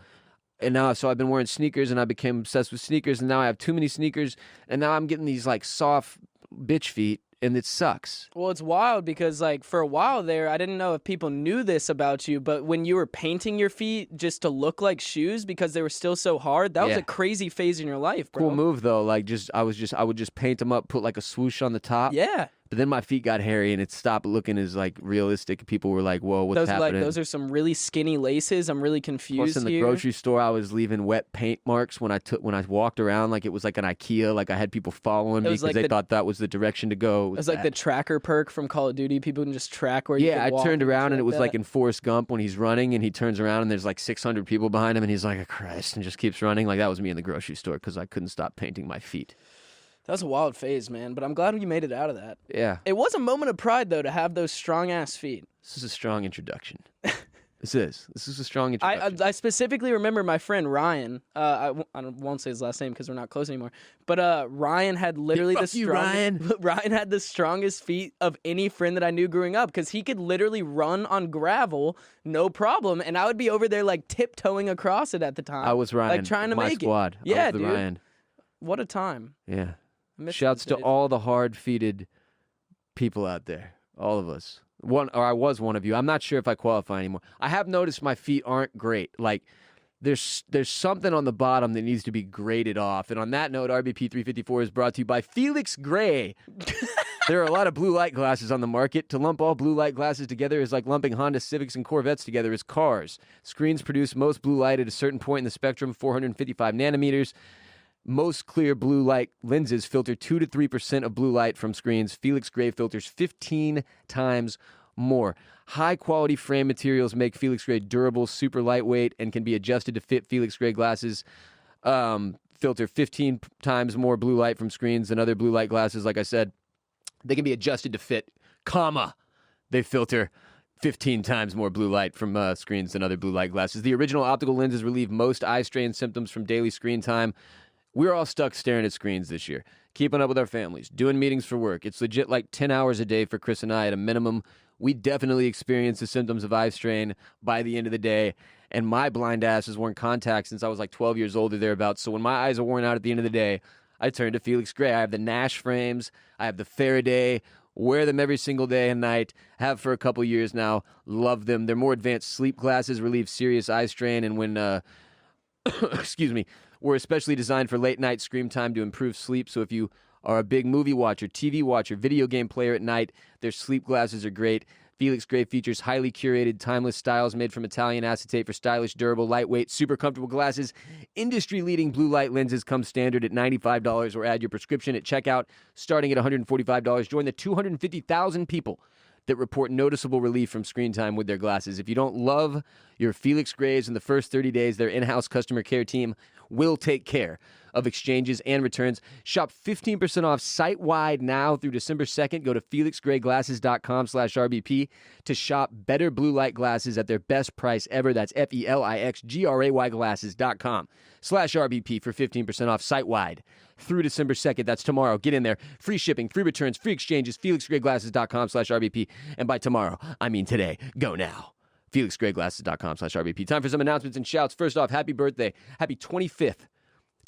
Speaker 3: And now, so I've been wearing sneakers and I became obsessed with sneakers, and now I have too many sneakers, and now I'm getting these like soft bitch feet, and it sucks.
Speaker 4: Well, it's wild because, like, for a while there, I didn't know if people knew this about you, but when you were painting your feet just to look like shoes because they were still so hard, that was
Speaker 3: Yeah.
Speaker 4: a crazy phase in your life, bro.
Speaker 3: Cool move though. Like I would just paint them up, put like a swoosh on the top.
Speaker 4: Yeah.
Speaker 3: But then my feet got hairy and it stopped looking as like realistic. People were like, "Whoa, what's happening?"
Speaker 4: Those are some really skinny laces. I'm really
Speaker 3: Plus,
Speaker 4: confused
Speaker 3: in the
Speaker 4: here.
Speaker 3: grocery store, I was leaving wet paint marks when I walked around, like it was like an IKEA. Like I had people following me
Speaker 4: was
Speaker 3: because
Speaker 4: like
Speaker 3: they thought that was the direction to go.
Speaker 4: It was like the tracker perk from Call of Duty. People can just track where you
Speaker 3: Yeah,
Speaker 4: can
Speaker 3: I
Speaker 4: walk
Speaker 3: turned around
Speaker 4: shit
Speaker 3: and it was
Speaker 4: that.
Speaker 3: like in Forrest Gump when he's running and he turns around and there's like 600 people behind him and he's like, Christ, and just keeps running. Like that was me in the grocery store because I couldn't stop painting my feet.
Speaker 4: That was a wild phase, man, but I'm glad you made it out of that.
Speaker 3: Yeah.
Speaker 4: It was a moment of pride, though, to have those strong-ass feet.
Speaker 3: This is a strong introduction. This is a strong introduction.
Speaker 4: I specifically remember my friend Ryan. I won't say his last name because we're not close anymore. But Ryan had literally
Speaker 3: Fuck you, Ryan.
Speaker 4: Ryan had the strongest feet of any friend that I knew growing up because he could literally run on gravel, no problem, and I would be over there like tiptoeing across it at the time.
Speaker 3: I was Ryan.
Speaker 4: like trying to
Speaker 3: my
Speaker 4: make
Speaker 3: squad.
Speaker 4: it. Yeah,
Speaker 3: I was the
Speaker 4: dude.
Speaker 3: Ryan.
Speaker 4: What a time.
Speaker 3: Yeah.
Speaker 4: I miss
Speaker 3: Shouts
Speaker 4: those
Speaker 3: to
Speaker 4: days.
Speaker 3: all the hard-feeted people out there. All of us. I was one of you. I'm not sure if I qualify anymore. I have noticed my feet aren't great. Like there's something on the bottom that needs to be graded off. And on that note, RBP 354 is brought to you by Felix Gray. There are a lot of blue light glasses on the market. To lump all blue light glasses together is like lumping Honda Civics and Corvettes together as cars. Screens produce most blue light at a certain point in the spectrum, 455 nanometers. Most clear blue light lenses filter 2 to 3% of blue light from screens. Felix Gray filters 15 times more. High-quality frame materials make Felix Gray durable, super lightweight, and can be adjusted to fit. Felix Gray glasses filter 15 times more blue light from screens than other blue light glasses. Like I said, they can be adjusted to fit, they filter 15 times more blue light from screens than other blue light glasses. The original optical lenses relieve most eye strain symptoms from daily screen time. We're all stuck staring at screens this year, keeping up with our families, doing meetings for work. It's legit like 10 hours a day for Chris and I at a minimum. We definitely experience the symptoms of eye strain by the end of the day. And my blind ass has worn contacts since I was like 12 years old or thereabouts. So when my eyes are worn out at the end of the day, I turn to Felix Gray. I have the Nash frames. I have the Faraday. Wear them every single day and night. Have for a couple years now. Love them. They're more advanced sleep glasses, relieve serious eye strain, and when, excuse me, were especially designed for late night screen time to improve sleep. So if you are a big movie watcher, TV watcher, video game player at night, their sleep glasses are great. Felix Gray features highly curated, timeless styles made from Italian acetate for stylish, durable, lightweight, super comfortable glasses. Industry-leading blue light lenses come standard at $95 or add your prescription at checkout, starting at $145. Join the 250,000 people that report noticeable relief from screen time with their glasses. If you don't love your Felix Grays in the first 30 days, their in-house customer care team will take care of exchanges and returns. Shop 15% off site-wide now through December 2nd. Go to felixgrayglasses.com/RBP to shop better blue light glasses at their best price ever. That's FELIXGRAY glasses.com/RBP for 15% off site-wide through December 2nd. That's tomorrow. Get in there. Free shipping, free returns, free exchanges. felixgrayglasses.com/RBP. And by tomorrow, I mean today. Go now. felixgrayglasses.com/RBP. Time for some announcements and shouts. First off, happy birthday. Happy 25th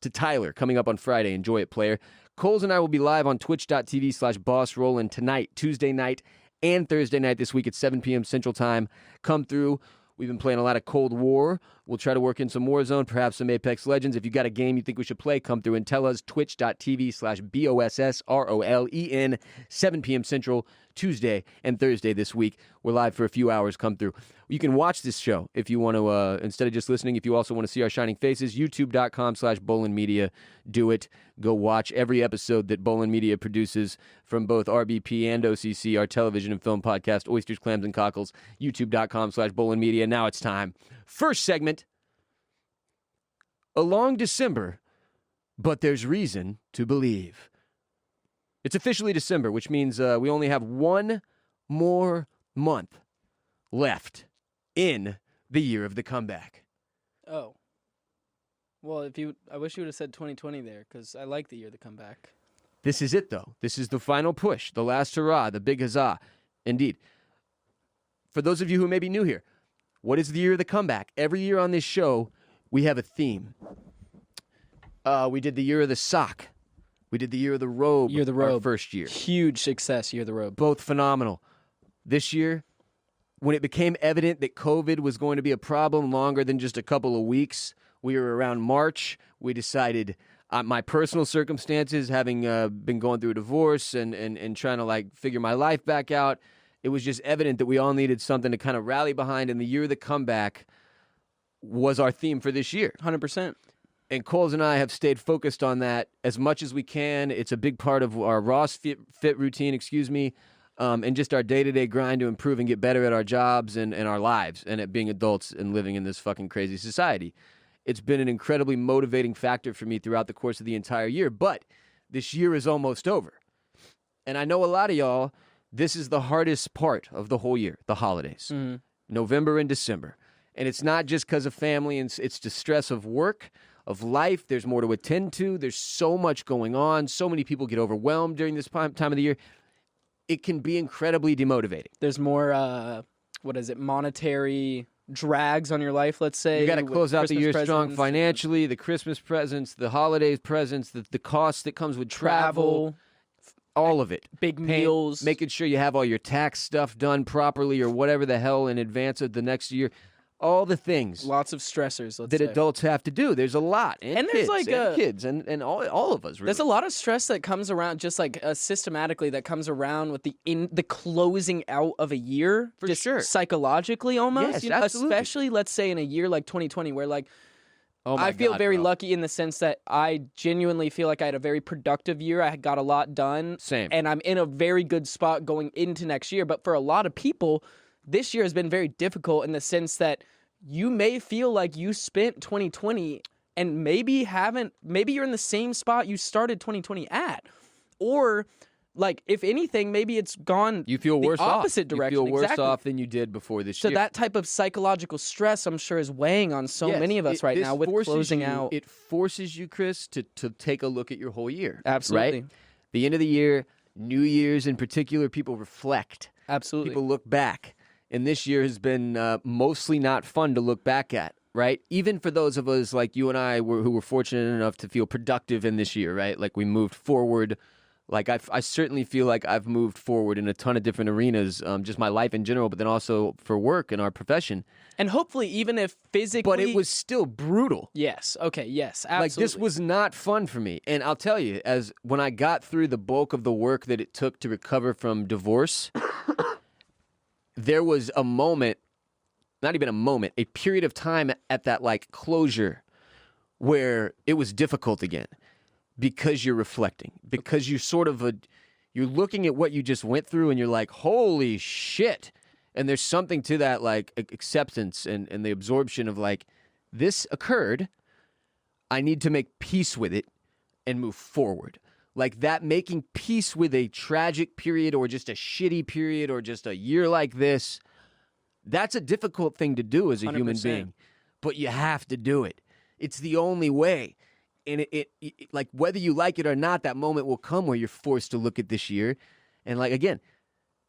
Speaker 3: to Tyler, coming up on Friday. Enjoy it, player. Coles and I will be live on twitch.tv/BossRollin tonight, Tuesday night, and Thursday night this week at 7 p.m. Central Time. Come through. We've been playing a lot of Cold War. We'll try to work in some Warzone, perhaps some Apex Legends. If you got a game you think we should play, come through and tell us. Twitch.tv/BossRollin, 7 p.m. Central, Tuesday and Thursday this week. We're live for a few hours. Come through. You can watch this show if you want to, instead of just listening, if you also want to see our shining faces, youtube.com/Bolen Media. Do it. Go watch every episode that Bolen Media produces from both RBP and OCC, our television and film podcast, Oysters, Clams, and Cockles, youtube.com/Bolen Media. Now it's time. First segment. A long December, but there's reason to believe. It's officially December, which means we only have one more month left in the year of the comeback.
Speaker 4: Oh. Well, I wish you would have said 2020 there, because I like the year of the comeback.
Speaker 3: This is it, though. This is the final push, the last hurrah, the big huzzah. Indeed. For those of you who may be new here, what is the year of the comeback? Every year on this show, we have a theme. We did the year of the sock. We did the year of the robe.
Speaker 4: Year of the robe.
Speaker 3: Our first year.
Speaker 4: Huge success, year of the robe.
Speaker 3: Both phenomenal. This year, when it became evident that COVID was going to be a problem longer than just a couple of weeks, we were around March. We decided, my personal circumstances, having been going through a divorce and trying to figure my life back out, it was just evident that we all needed something to kind of rally behind, and the year of the comeback was our theme for this year.
Speaker 4: 100%.
Speaker 3: And Coles and I have stayed focused on that as much as we can. It's a big part of our Ross fit routine, and just our day-to-day grind to improve and get better at our jobs and our lives and at being adults and living in this fucking crazy society. It's been an incredibly motivating factor for me throughout the course of the entire year, but this year is almost over. And I know a lot of y'all, this is the hardest part of the whole year, the holidays, November and December. And it's not just because of family, and it's the stress of work, of life. There's more to attend to. There's so much going on. So many people get overwhelmed during this time of the year. It can be incredibly demotivating.
Speaker 4: There's more, monetary drags on your life, let's say.
Speaker 3: You got to close out the year strong financially, the Christmas presents, the holidays presents, the cost that comes with travel, all of it.
Speaker 4: Big meals.
Speaker 3: Making sure you have all your tax stuff done properly or whatever the hell in advance of the next year. All the things.
Speaker 4: Lots of stressors,
Speaker 3: that adults have to do. There's a lot. And
Speaker 4: there's
Speaker 3: kids and all of us, really.
Speaker 4: There's a lot of stress that comes around, just systematically, that comes around with the closing out of a year.
Speaker 3: For sure.
Speaker 4: Psychologically, almost.
Speaker 3: Yes, absolutely.
Speaker 4: Especially, let's say, in a year like 2020, where,
Speaker 3: oh my
Speaker 4: I feel
Speaker 3: God,
Speaker 4: very
Speaker 3: bro.
Speaker 4: lucky in the sense that I genuinely feel like I had a very productive year. I got a lot done.
Speaker 3: Same.
Speaker 4: And I'm in a very good spot going into next year. But for a lot of people, this year has been very difficult in the sense that you may feel like you spent 2020 and maybe you're in the same spot you started 2020 at. Or, if anything, maybe it's gone
Speaker 3: you feel worse
Speaker 4: opposite direction.
Speaker 3: You feel worse
Speaker 4: exactly.
Speaker 3: off than you did before this
Speaker 4: So
Speaker 3: year.
Speaker 4: that type of psychological stress, I'm sure, is weighing on so many of us right now with closing out.
Speaker 3: It forces you, Chris, to take a look at your whole year.
Speaker 4: Absolutely.
Speaker 3: Right? The end of the year, New Year's in particular, people reflect.
Speaker 4: Absolutely.
Speaker 3: People look back. And this year has been mostly not fun to look back at. right? Even for those of us like you and I who were fortunate enough to feel productive in this year, right? Like we moved forward. Like I certainly feel like I've moved forward in a ton of different arenas, just my life in general, but then also for work and our profession.
Speaker 4: And hopefully, even if physically,
Speaker 3: but it was still brutal.
Speaker 4: Yes. Okay. Yes. Absolutely.
Speaker 3: Like this was not fun for me. And I'll tell you, as when I got through the bulk of the work that it took to recover from divorce, there was a moment, not even a moment, a period of time at that like closure where it was difficult again. Because you're reflecting, because you're you're looking at what you just went through and you're like, holy shit. And there's something to that like acceptance and the absorption of like, this occurred. I need to make peace with it and move forward. Like that making peace with a tragic period or just a shitty period or just a year like this, that's a difficult thing to do as a 100%. Human being. But you have to do it. It's the only way. And it like whether you like it or not, that moment will come where you're forced to look at this year. And like, again,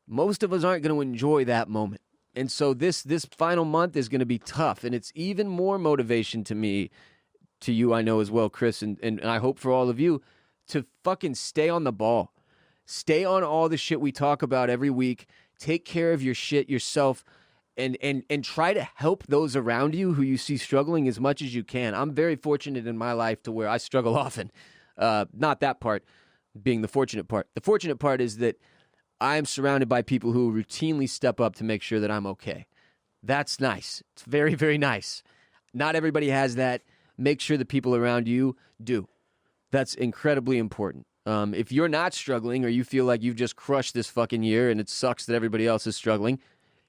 Speaker 3: most of us aren't going to enjoy that moment. And so this final month is going to be tough. And it's even more motivation to me, to you, I know as well, Chris, and I hope for all of you, to fucking stay on the ball. Stay on all the shit we talk about every week. Take care of your shit yourself. And try to help those around you who you see struggling as much as you can. I'm very fortunate in my life to where I struggle often. Not that part being the fortunate part. The fortunate part is that I am surrounded by people who routinely step up to make sure that I'm okay. That's nice. It's very, very nice. Not everybody has that. Make sure the people around you do. That's incredibly important. If you're not struggling or you feel like you've just crushed this fucking year and it sucks that everybody else is struggling,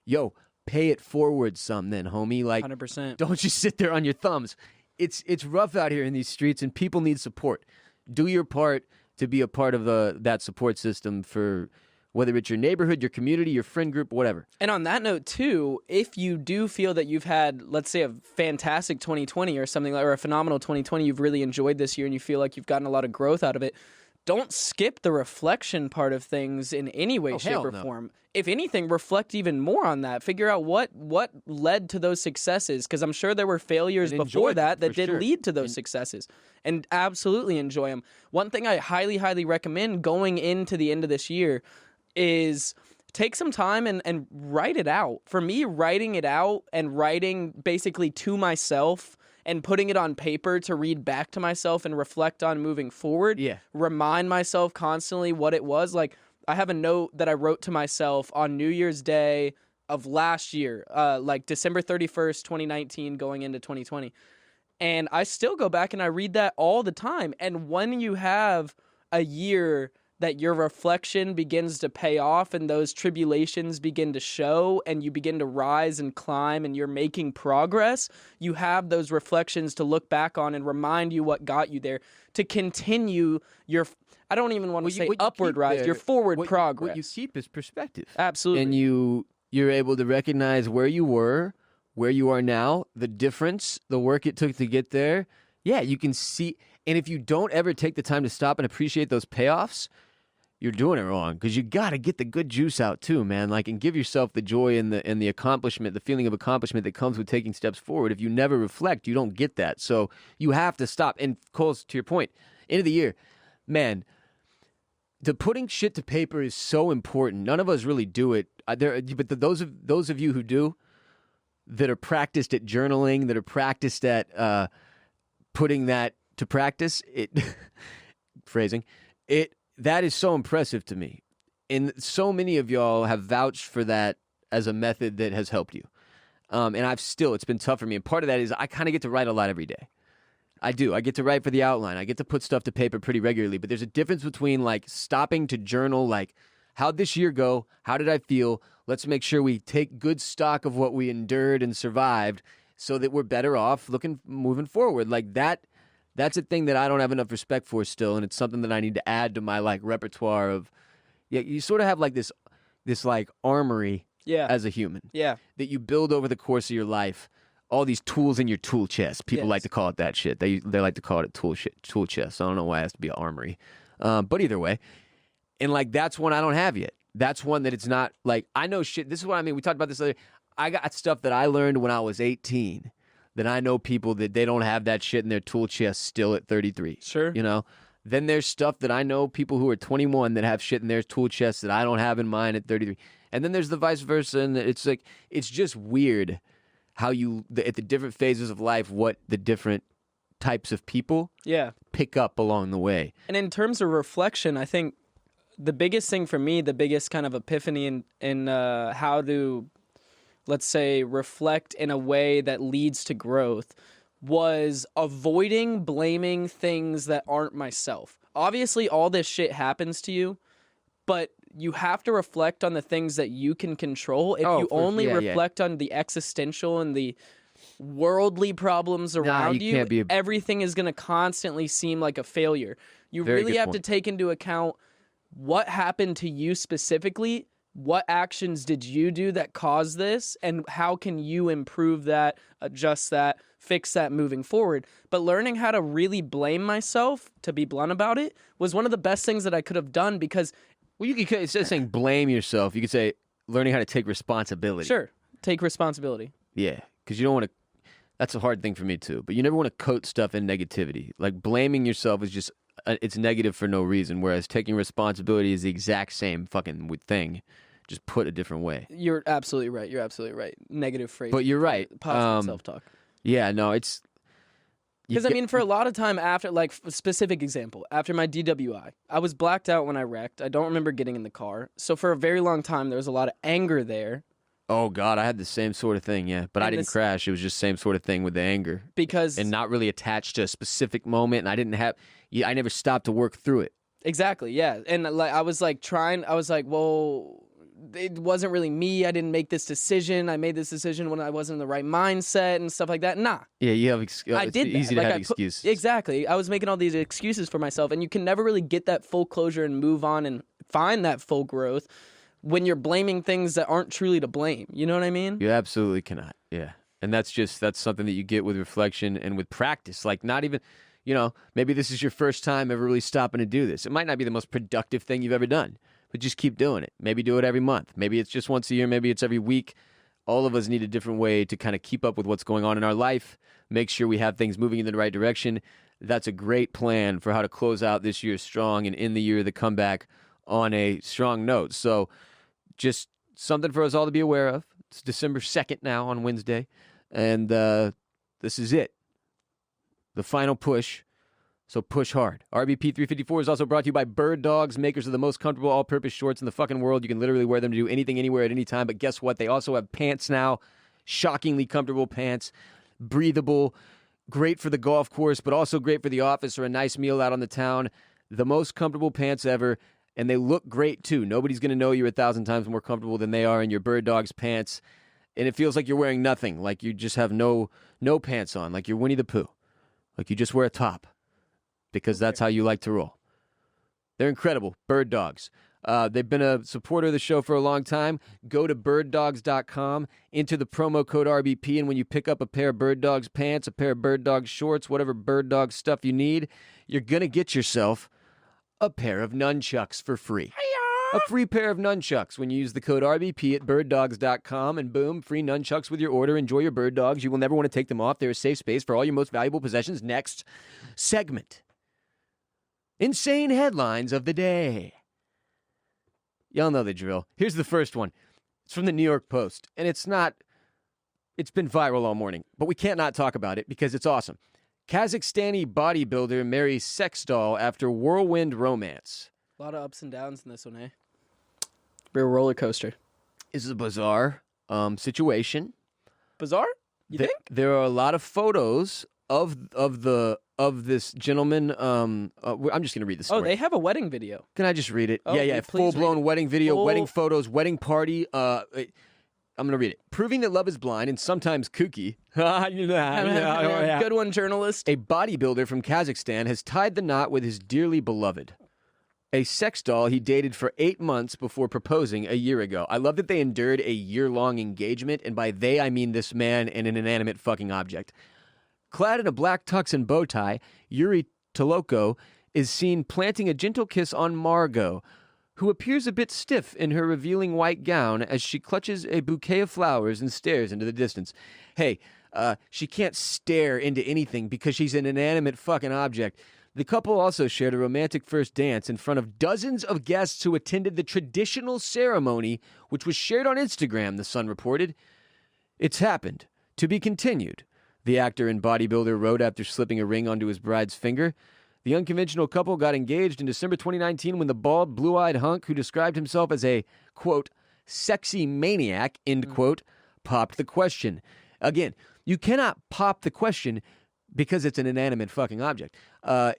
Speaker 3: yo, pay it forward some then, homie. Like,
Speaker 4: 100%.
Speaker 3: Don't just sit there on your thumbs. It's rough out here in these streets, and people need support. Do your part to be a part of that support system for whether it's your neighborhood, your community, your friend group, whatever.
Speaker 4: And on that note, too, if you do feel that you've had, let's say, a fantastic 2020 or something, or a phenomenal 2020 you've really enjoyed this year and you feel like you've gotten a lot of growth out of it, don't skip the reflection part of things in any way, shape, or form. If anything, reflect even more on that. Figure out what led to those successes, because I'm sure there were failures before that did lead to those successes. And absolutely enjoy them. One thing I highly, highly recommend going into the end of this year is take some time and write it out. For me, writing it out and writing basically to myself and putting it on paper to read back to myself and reflect on moving forward. Yeah. Remind myself constantly what it was. Like, I have a note that I wrote to myself on New Year's Day of last year, like December 31st, 2019, going into 2020. And I still go back and I read that all the time. And when you have a year that your reflection begins to pay off and those tribulations begin to show and you begin to rise and climb and you're making progress, you have those reflections to look back on and remind you what got you there to continue your, I don't even want to say upward rise, your forward progress.
Speaker 3: What you keep is perspective.
Speaker 4: Absolutely.
Speaker 3: And you're able to recognize where you were, where you are now, the difference, the work it took to get there. Yeah, you can see. And if you don't ever take the time to stop and appreciate those payoffs, you're doing it wrong, because you got to get the good juice out too, man. Like, and give yourself the joy and the accomplishment, the feeling of accomplishment that comes with taking steps forward. If you never reflect, you don't get that. So you have to stop. And Coles, to your point, end of the year, man, the putting shit to paper is so important. None of us really do it. But those of you who do, that are practiced at journaling, that are practiced at putting that to practice, that is so impressive to me. And so many of y'all have vouched for that as a method that has helped you. And it's been tough for me. And part of that is I kind of get to write a lot every day. I do. I get to write for the outline. I get to put stuff to paper pretty regularly. But there's a difference between like stopping to journal, like, how'd this year go? How did I feel? Let's make sure we take good stock of what we endured and survived so that we're better off moving forward. Like that's a thing that I don't have enough respect for still, and it's something that I need to add to my like repertoire of. Yeah, you sort of have like this like armory as a human. Yeah, that you build over the course of your life. All these tools in your tool chest. People like to call it that shit. They like to call it a tool chest. I don't know why it has to be an armory, but either way, and like that's one I don't have yet. That's one that it's not like I know shit. This is what I mean. We talked about this other. I got stuff that I learned when I was 18 then I know people that they don't have that shit in their tool chest still at 33.
Speaker 4: Sure.
Speaker 3: You know? Then there's stuff that I know people who are 21 that have shit in their tool chest that I don't have in mine at 33. And then there's the vice versa, and it's like, it's just weird how at the different phases of life, what the different types of people pick up along the way.
Speaker 4: And in terms of reflection, I think the biggest thing for me, the biggest kind of epiphany in how to, let's say, reflect in a way that leads to growth was avoiding blaming things that aren't myself. Obviously, all this shit happens to you, but you have to reflect on the things that you can control. If you only reflect on the existential and the worldly problems around you, everything is going to constantly seem like a failure. You really have to take into account what happened to you specifically, what actions did you do that caused this, and how can you improve that, adjust that, fix that moving forward. But learning how to really blame myself, to be blunt about it, was one of the best things that I could have done because...
Speaker 3: Well, you could, instead of saying blame yourself, you could say learning how to take responsibility.
Speaker 4: Sure, take responsibility.
Speaker 3: Yeah, because you don't want to... That's a hard thing for me too, but you never want to coat stuff in negativity. Like blaming yourself is just... it's negative for no reason, whereas taking responsibility is the exact same fucking thing, just put a different way.
Speaker 4: You're absolutely right. You're absolutely right. Negative phrase.
Speaker 3: But you're right.
Speaker 4: Positive self-talk.
Speaker 3: Yeah, no, it's...
Speaker 4: Because, I mean, for a lot of time after, like, specific example, after my DWI, I was blacked out when I wrecked. I don't remember getting in the car. So for a very long time, there was a lot of anger there.
Speaker 3: Oh, God, I had the same sort of thing, yeah. But I didn't crash. It was just same sort of thing with the anger.
Speaker 4: And
Speaker 3: not really attached to a specific moment, and I didn't have... I never stopped to work through it.
Speaker 4: Exactly, yeah. And, like, I was like, well... It wasn't really me. I didn't make this decision. I made this decision when I wasn't in the right mindset and stuff like that. Nah.
Speaker 3: Yeah, you have
Speaker 4: I did
Speaker 3: it's easy
Speaker 4: that.
Speaker 3: to have excuses.
Speaker 4: Exactly. I was making all these excuses for myself, and you can never really get that full closure and move on and find that full growth when you're blaming things that aren't truly to blame. You know what I mean?
Speaker 3: You absolutely cannot. Yeah. And that's something that you get with reflection and with practice. Like not even, maybe this is your first time ever really stopping to do this. It might not be the most productive thing you've ever done. But just keep doing it. Maybe do it every month. Maybe it's just once a year. Maybe it's every week. All of us need a different way to kind of keep up with what's going on in our life, make sure we have things moving in the right direction. That's a great plan for how to close out this year strong and end the year of the comeback on a strong note. So just something for us all to be aware of. It's December 2nd now on Wednesday, and this is it. The final push. So push hard. RBP 354 is also brought to you by Birddogs, makers of the most comfortable all-purpose shorts in the fucking world. You can literally wear them to do anything, anywhere, at any time. But guess what? They also have pants now. Shockingly comfortable pants. Breathable. Great for the golf course, but also great for the office or a nice meal out on the town. The most comfortable pants ever. And they look great, too. Nobody's going to know you're 1,000 times more comfortable than they are in your Birddogs pants. And it feels like you're wearing nothing. Like you just have no pants on. Like you're Winnie the Pooh. Like you just wear a top. Because that's how you like to roll. They're incredible. Birddogs. They've been a supporter of the show for a long time. Go to birddogs.com, enter the promo code RBP, and when you pick up a pair of Birddogs pants, a pair of Birddogs shorts, whatever Birddogs stuff you need, you're going to get yourself a pair of nunchucks for free. Hi-ya! A free pair of nunchucks when you use the code RBP at birddogs.com, and boom, free nunchucks with your order. Enjoy your Birddogs. You will never want to take them off. They're a safe space for all your most valuable possessions. Next segment. Insane headlines of the day. Y'all know the drill. Here's the first one. It's from the New York Post, and it's been viral all morning, but we can't not talk about it because it's awesome. Kazakhstani bodybuilder marries sex doll after whirlwind romance.
Speaker 4: A lot of ups and downs in this one, eh? Real roller coaster.
Speaker 3: This is a bizarre situation.
Speaker 4: Bizarre? You think?
Speaker 3: There are a lot of photos of this gentleman. I'm just going to read the story.
Speaker 4: Oh, they have a wedding video.
Speaker 3: Can I just read it?
Speaker 4: Oh,
Speaker 3: yeah. Full-blown wedding video, wedding photos, wedding party. I'm going to read it. Proving that love is blind and sometimes kooky.
Speaker 4: Good one, journalist.
Speaker 3: A bodybuilder from Kazakhstan has tied the knot with his dearly beloved, a sex doll he dated for 8 months before proposing a year ago. I love that they endured a year-long engagement, and by they, I mean this man and an inanimate fucking object. Clad in a black tux and bow tie, Yuri Toloko is seen planting a gentle kiss on Margot, who appears a bit stiff in her revealing white gown as she clutches a bouquet of flowers and stares into the distance. Hey, She can't stare into anything because she's an inanimate fucking object. The couple also shared a romantic first dance in front of dozens of guests who attended the traditional ceremony, which was shared on Instagram, the Sun reported. It's happened. To be continued, the actor and bodybuilder wrote after slipping a ring onto his bride's finger. The unconventional couple got engaged in December 2019 when the bald, blue-eyed hunk, who described himself as a, quote, sexy maniac, end quote, popped the question. Again, you cannot pop the question because it's an inanimate fucking object.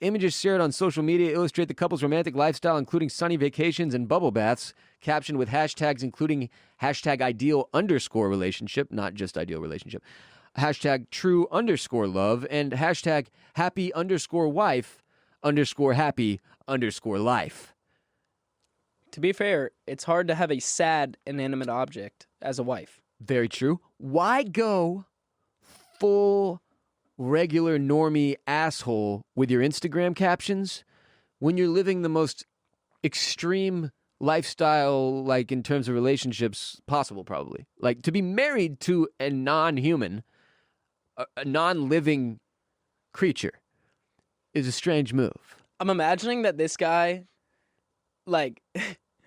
Speaker 3: Images shared on social media illustrate the couple's romantic lifestyle, including sunny vacations and bubble baths, captioned with hashtags including hashtag ideal underscore relationship, not just ideal relationship, hashtag true underscore love, and hashtag happy underscore wife underscore happy underscore life.
Speaker 4: To be fair, it's hard to have a sad inanimate object as a wife.
Speaker 3: Very true. Why go full regular normie asshole with your Instagram captions when you're living the most extreme lifestyle, like in terms of relationships possible, probably? Like, to be married to a non-human, a non-living creature is a strange move.
Speaker 4: I'm imagining that this guy, like...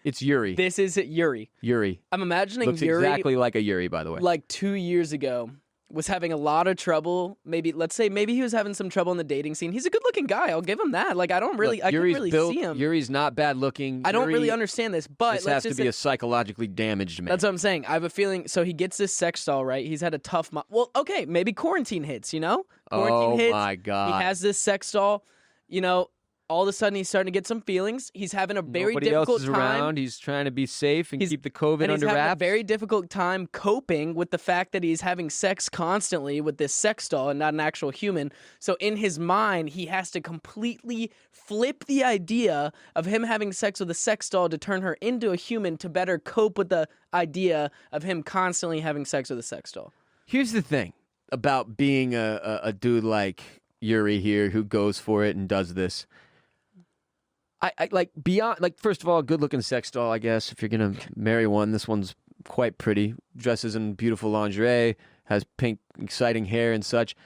Speaker 3: It's Yuri.
Speaker 4: This is Yuri.
Speaker 3: Yuri.
Speaker 4: I'm imagining
Speaker 3: Looks
Speaker 4: Yuri...
Speaker 3: exactly like a Yuri, by the way.
Speaker 4: Like 2 years ago, was having a lot of trouble. Maybe he was having some trouble in the dating scene. He's a good-looking guy. I'll give him that. Like, I can't really see him.
Speaker 3: Yuri's not bad looking.
Speaker 4: I don't really understand this, but
Speaker 3: this has to be a psychologically damaged man.
Speaker 4: That's what I'm saying. I have a feeling. So he gets this sex doll, right? He's had a tough month. Well, okay, maybe quarantine hits. Quarantine hits.
Speaker 3: My God.
Speaker 4: He has this sex doll. All of a sudden he's starting to get some feelings. He's having a very
Speaker 3: Nobody
Speaker 4: difficult
Speaker 3: else is
Speaker 4: time.
Speaker 3: Around. He's trying to be safe and keep the COVID under
Speaker 4: He's having
Speaker 3: wraps.
Speaker 4: a very difficult time coping with the fact that he's having sex constantly with this sex doll and not an actual human. So in his mind, he has to completely flip the idea of him having sex with a sex doll to turn her into a human to better cope with the idea of him constantly having sex with a sex doll.
Speaker 3: Here's the thing about being a dude like Yuri here who goes for it and does this. I like beyond, like, first of all, a good-looking sex doll, I guess. If you're going to marry one, this one's quite pretty. Dresses in beautiful lingerie, has pink, exciting hair and such.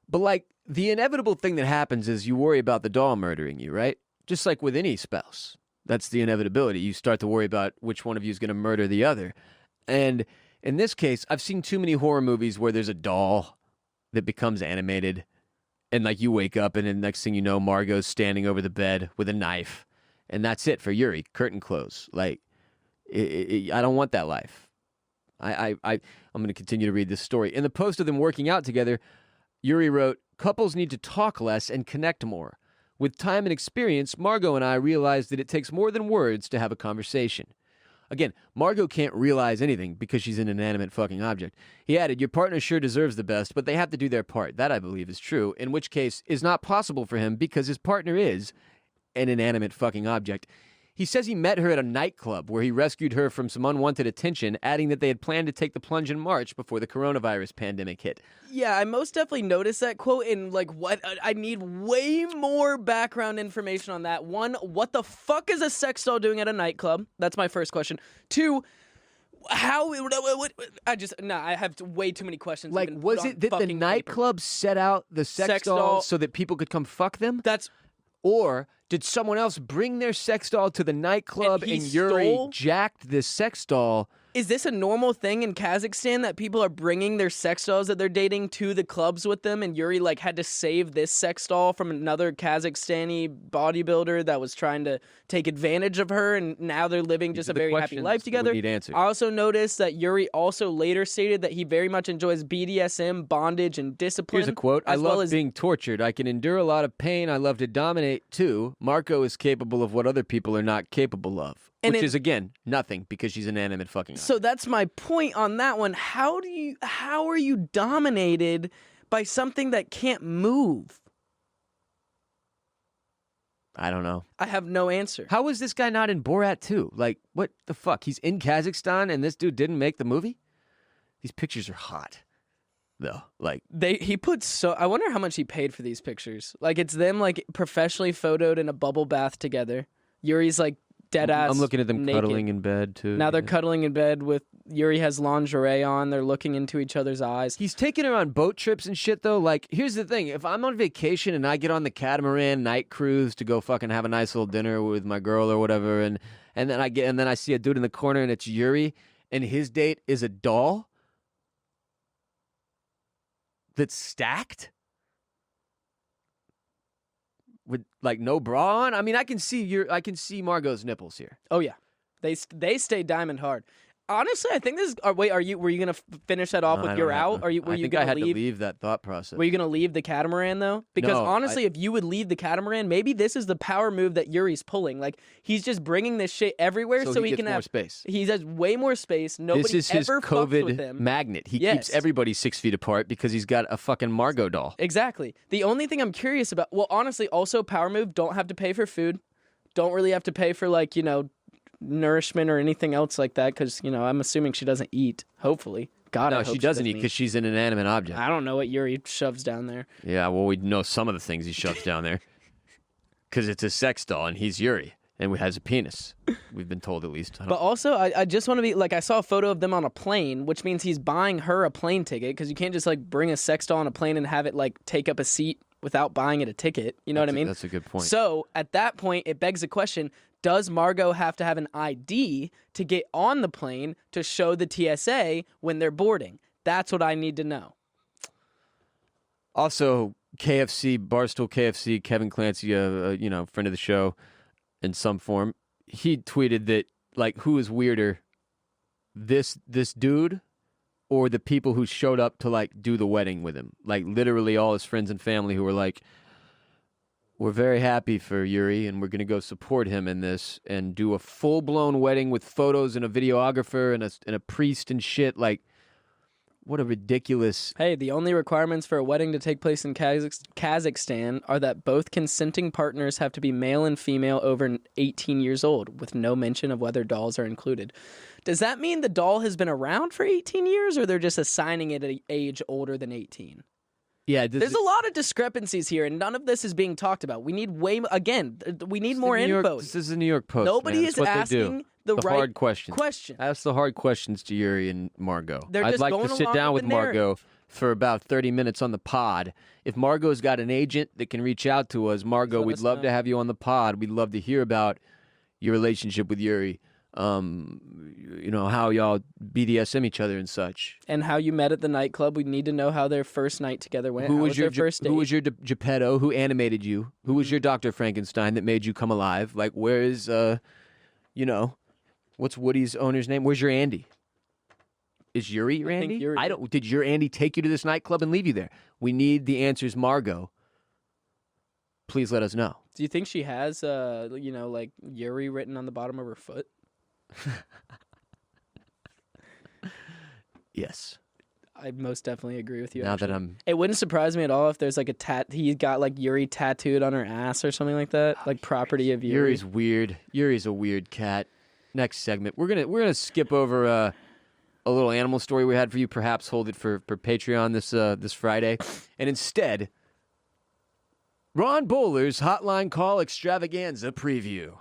Speaker 3: But, like, the inevitable thing that happens is you worry about the doll murdering you, right? Just like with any spouse. That's the inevitability. You start to worry about which one of you is going to murder the other. And in this case, I've seen too many horror movies where there's a doll that becomes animated. And, like, you wake up, and then next thing you know, Margot's standing over the bed with a knife. And that's it for Yuri. Curtain close. Like, I don't want that life. I'm going to continue to read this story. In the post of them working out together, Yuri wrote, "Couples need to talk less and connect more. With time and experience, Margot and I realized that it takes more than words to have a conversation." Again, Margot can't realize anything because she's an inanimate fucking object. He added, "Your partner sure deserves the best, but they have to do their part." That, I believe, is true, in which case is not possible for him because his partner is an inanimate fucking object. He says he met her at a nightclub where he rescued her from some unwanted attention, adding that they had planned to take the plunge in March before the coronavirus pandemic hit.
Speaker 4: Yeah, I most definitely noticed that quote, and like, what I need way more background information on that. One, what the fuck is a sex doll doing at a nightclub? That's my first question. Two, how? I have way too many questions.
Speaker 3: Like, was it that the nightclub set out the sex doll so that people could come fuck them? Or did someone else bring their sex doll to the nightclub and Yuri jacked this sex doll?
Speaker 4: Is this a normal thing in Kazakhstan that people are bringing their sex dolls that they're dating to the clubs with them, and Yuri like had to save this sex doll from another Kazakhstani bodybuilder that was trying to take advantage of her, and now they're living just a very happy life together?
Speaker 3: We need answers.
Speaker 4: I also noticed that Yuri also later stated that he very much enjoys BDSM, bondage, and discipline.
Speaker 3: Here's a quote. "I love being tortured. I can endure a lot of pain. I love to dominate too. Marco is capable of what other people are not capable of." Which is, again, nothing because she's an animate fucking object.
Speaker 4: So that's my point on that one. How are you dominated by something that can't move?
Speaker 3: I don't know.
Speaker 4: I have no answer.
Speaker 3: How is this guy not in Borat 2? Like, what the fuck? He's in Kazakhstan and this dude didn't make the movie? These pictures are hot, though. Like,
Speaker 4: I wonder how much he paid for these pictures. Like, it's them, like, professionally photoed in a bubble bath together. Yuri's, like, dead ass.
Speaker 3: I'm looking at them
Speaker 4: naked.
Speaker 3: cuddling in bed too.
Speaker 4: Now they're cuddling in bed with Yuri has lingerie on. They're looking into each other's eyes.
Speaker 3: He's taking her on boat trips and shit though. Like, here's the thing: if I'm on vacation and I get on the catamaran night cruise to go fucking have a nice little dinner with my girl or whatever, and then I see a dude in the corner and it's Yuri, and his date is a doll that's stacked with like no bra on. I mean, I can see Margot's nipples here.
Speaker 4: Oh yeah, they stay diamond hard. Honestly, I think this is. Were you gonna finish that off
Speaker 3: No,
Speaker 4: with
Speaker 3: I
Speaker 4: you're
Speaker 3: don't
Speaker 4: out?
Speaker 3: have-
Speaker 4: Are you?
Speaker 3: I think I had to leave that thought process.
Speaker 4: Were you gonna leave the catamaran though? Because
Speaker 3: No,
Speaker 4: honestly, if you would leave the catamaran, maybe this is the power move that Yuri's pulling. Like he's just bringing this shit everywhere so he
Speaker 3: gets
Speaker 4: can
Speaker 3: more
Speaker 4: have
Speaker 3: space.
Speaker 4: He has way more space. Nobody
Speaker 3: This is his
Speaker 4: ever fucks with
Speaker 3: COVID
Speaker 4: him.
Speaker 3: magnet. He
Speaker 4: Yes.
Speaker 3: keeps everybody 6 feet apart because he's got a fucking Margot doll.
Speaker 4: Exactly. The only thing I'm curious about, well, honestly, also power move. Don't have to pay for food. Don't really have to pay for nourishment or anything else like that because I'm assuming she doesn't eat. Hopefully, God, I
Speaker 3: No,
Speaker 4: hope
Speaker 3: she doesn't eat because she's an inanimate object.
Speaker 4: I don't know what Yuri shoves down there.
Speaker 3: Yeah, well, we know some of the things he shoves down there because it's a sex doll and he's Yuri and has a penis. We've been told at least.
Speaker 4: But also, I just want to be like, I saw a photo of them on a plane, which means he's buying her a plane ticket because you can't just bring a sex doll on a plane and have it take up a seat without buying it a ticket. You know what I mean?
Speaker 3: That's a good point.
Speaker 4: So at that point, it begs the question: does Margot have to have an ID to get on the plane to show the TSA when they're boarding? That's what I need to know.
Speaker 3: Also, KFC, Barstool KFC, Kevin Clancy, friend of the show in some form, he tweeted that, who is weirder, this dude or the people who showed up to, do the wedding with him? Literally all his friends and family who were we're very happy for Yuri, and we're going to go support him in this and do a full-blown wedding with photos and a videographer and a priest and shit. What a ridiculous...
Speaker 4: Hey, the only requirements for a wedding to take place in Kazakhstan are that both consenting partners have to be male and female over 18 years old, with no mention of whether dolls are included. Does that mean the doll has been around for 18 years, or they're just assigning it an age older than 18?
Speaker 3: Yeah,
Speaker 4: there's a lot of discrepancies here, and none of this is being talked about. We need we need more info.
Speaker 3: This is the New York Post.
Speaker 4: Nobody
Speaker 3: That's
Speaker 4: is
Speaker 3: what
Speaker 4: asking
Speaker 3: they do.
Speaker 4: the right
Speaker 3: hard questions. Ask the hard questions to Yuri and Margot.
Speaker 4: They're
Speaker 3: I'd
Speaker 4: just
Speaker 3: like
Speaker 4: going
Speaker 3: to sit
Speaker 4: along
Speaker 3: down
Speaker 4: with
Speaker 3: with
Speaker 4: the
Speaker 3: Margot for about 30 minutes on the pod. If Margot's got an agent that can reach out to us, Margot,
Speaker 4: Let
Speaker 3: we'd
Speaker 4: us
Speaker 3: love
Speaker 4: know.
Speaker 3: to have you on the pod. We'd love to hear about your relationship with Yuri. How y'all BDSM each other and such.
Speaker 4: And how you met at the nightclub. We need to know how their first night together went.
Speaker 3: Who
Speaker 4: How
Speaker 3: was your
Speaker 4: their first date?
Speaker 3: Who was your Geppetto? Who animated you? Who was your Dr. Frankenstein that made you come alive? Where is what's Woody's owner's name? Where's your Andy? Is Yuri your
Speaker 4: I think
Speaker 3: Andy?
Speaker 4: Yuri-
Speaker 3: Did your Andy take you to this nightclub and leave you there? We need the answers, Margot. Please let us know.
Speaker 4: Do you think she has, Yuri written on the bottom of her foot?
Speaker 3: Yes.
Speaker 4: I most definitely agree with you.
Speaker 3: Now that
Speaker 4: actually.
Speaker 3: I'm
Speaker 4: It wouldn't surprise me at all if there's he got Yuri tattooed on her ass or something like that, property of Yuri.
Speaker 3: Yuri's weird. Yuri's a weird cat. Next segment, we're gonna skip over a little animal story we had for you. Perhaps hold it for Patreon this Friday, and instead, Ron Bowler's Hotline Call Extravaganza preview.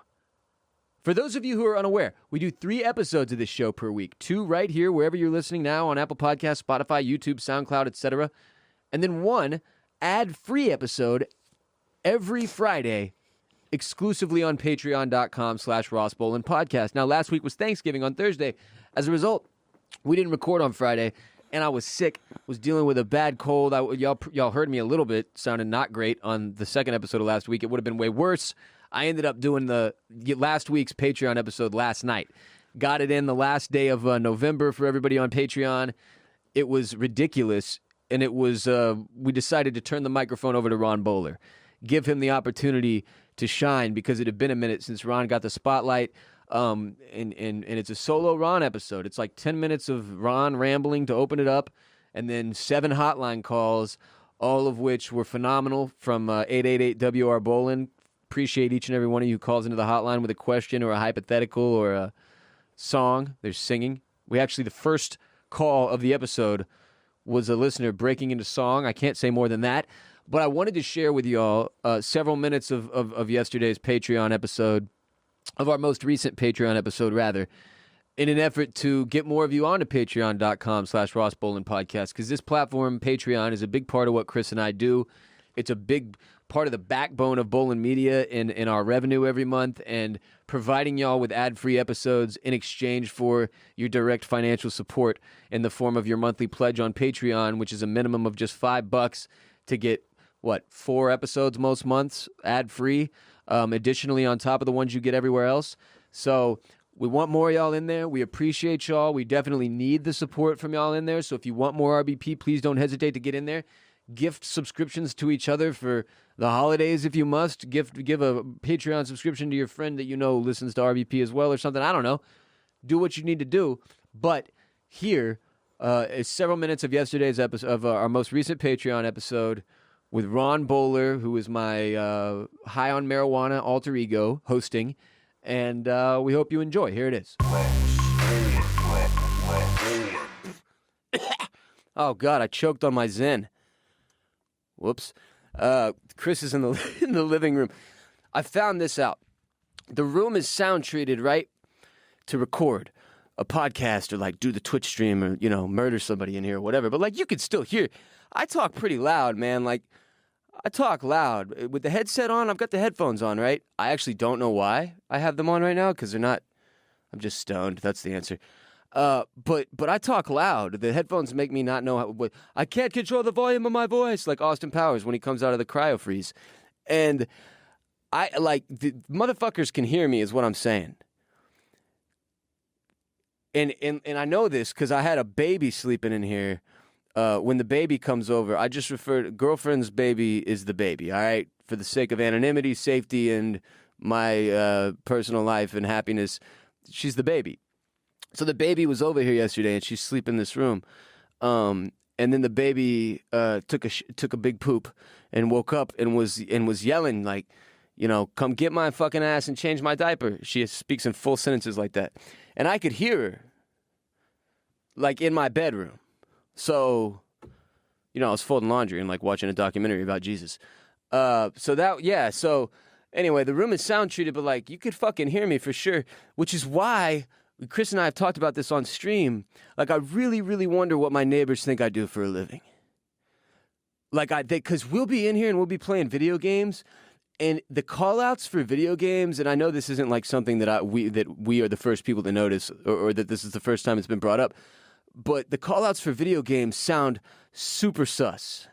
Speaker 3: For those of you who are unaware, we do 3 episodes of this show per week. 2 right here, wherever you're listening now, on Apple Podcasts, Spotify, YouTube, SoundCloud, etc. And then 1 ad-free episode every Friday, exclusively on patreon.com/Ross Bolen Podcast. Now, last week was Thanksgiving on Thursday. As a result, we didn't record on Friday, and I was sick, was dealing with a bad cold. Y'all heard me a little bit, sounded not great on the second episode of last week. It would have been way worse. I ended up doing the last week's Patreon episode last night. Got it in the last day of November for everybody on Patreon. It was ridiculous, and it was we decided to turn the microphone over to Ron Bowler, give him the opportunity to shine, because it had been a minute since Ron got the spotlight. And it's a solo Ron episode. It's 10 minutes of Ron rambling to open it up, and then 7 hotline calls, all of which were phenomenal, from 888-WR Bolen. Appreciate each and every one of you who calls into the hotline with a question or a hypothetical or a song. There's singing. The first call of the episode was a listener breaking into song. I can't say more than that. But I wanted to share with y'all several minutes of yesterday's Patreon episode of our most recent Patreon episode, rather, in an effort to get more of you onto patreon.com/Ross Bolen Podcast, because this platform, Patreon, is a big part of what Chris and I do. It's a big part of the backbone of Bolen Media in our revenue every month, and providing y'all with ad-free episodes in exchange for your direct financial support in the form of your monthly pledge on Patreon, which is a minimum of just $5 to get, 4 episodes most months ad-free, additionally on top of the ones you get everywhere else. So we want more of y'all in there. We appreciate y'all. We definitely need the support from y'all in there. So if you want more RBP, please don't hesitate to get in there. Gift subscriptions to each other for the holidays if you must. Give a Patreon subscription to your friend that you know listens to RBP as well or something. I don't know. Do what you need to do. But here is several minutes of yesterday's episode of our most recent Patreon episode with Ron Bowler, who is my high on marijuana alter ego hosting. And we hope you enjoy. Here it is. Oh, God, I choked on my Zen. Whoops. Chris is in the living room. I found this out. The room is sound treated, right, to record a podcast or like do the Twitch stream or, murder somebody in here or whatever. But like you could still hear. I talk pretty loud, man. Like I talk loud. With the headset on, I've got the headphones on, right? I actually don't know why I have them on right now because they're not. I'm just stoned. That's the answer. But I talk loud. The headphones make me not know how. I can't control the volume of my voice, like Austin Powers when he comes out of the cryo freeze. And I like the motherfuckers can hear me, is what I'm saying. And I know this because I had a baby sleeping in here. When the baby comes over, I just refer to girlfriend's baby is the baby. All right, for the sake of anonymity, safety, and my personal life and happiness, she's the baby. So the baby was over here yesterday, and she's sleeping in this room. And then the baby took a big poop and woke up and was yelling like, come get my fucking ass and change my diaper. She speaks in full sentences like that, and I could hear her, like in my bedroom. So, I was folding laundry and like watching a documentary about Jesus. So anyway, the room is sound treated, but like you could fucking hear me for sure, which is why Chris and I have talked about this on stream. Like, I really, really wonder what my neighbors think I do for a living. Like, because we'll be in here and we'll be playing video games, and the call-outs for video games, and I know this isn't like something that we are the first people to notice, or that this is the first time it's been brought up, but the call-outs for video games sound super sus.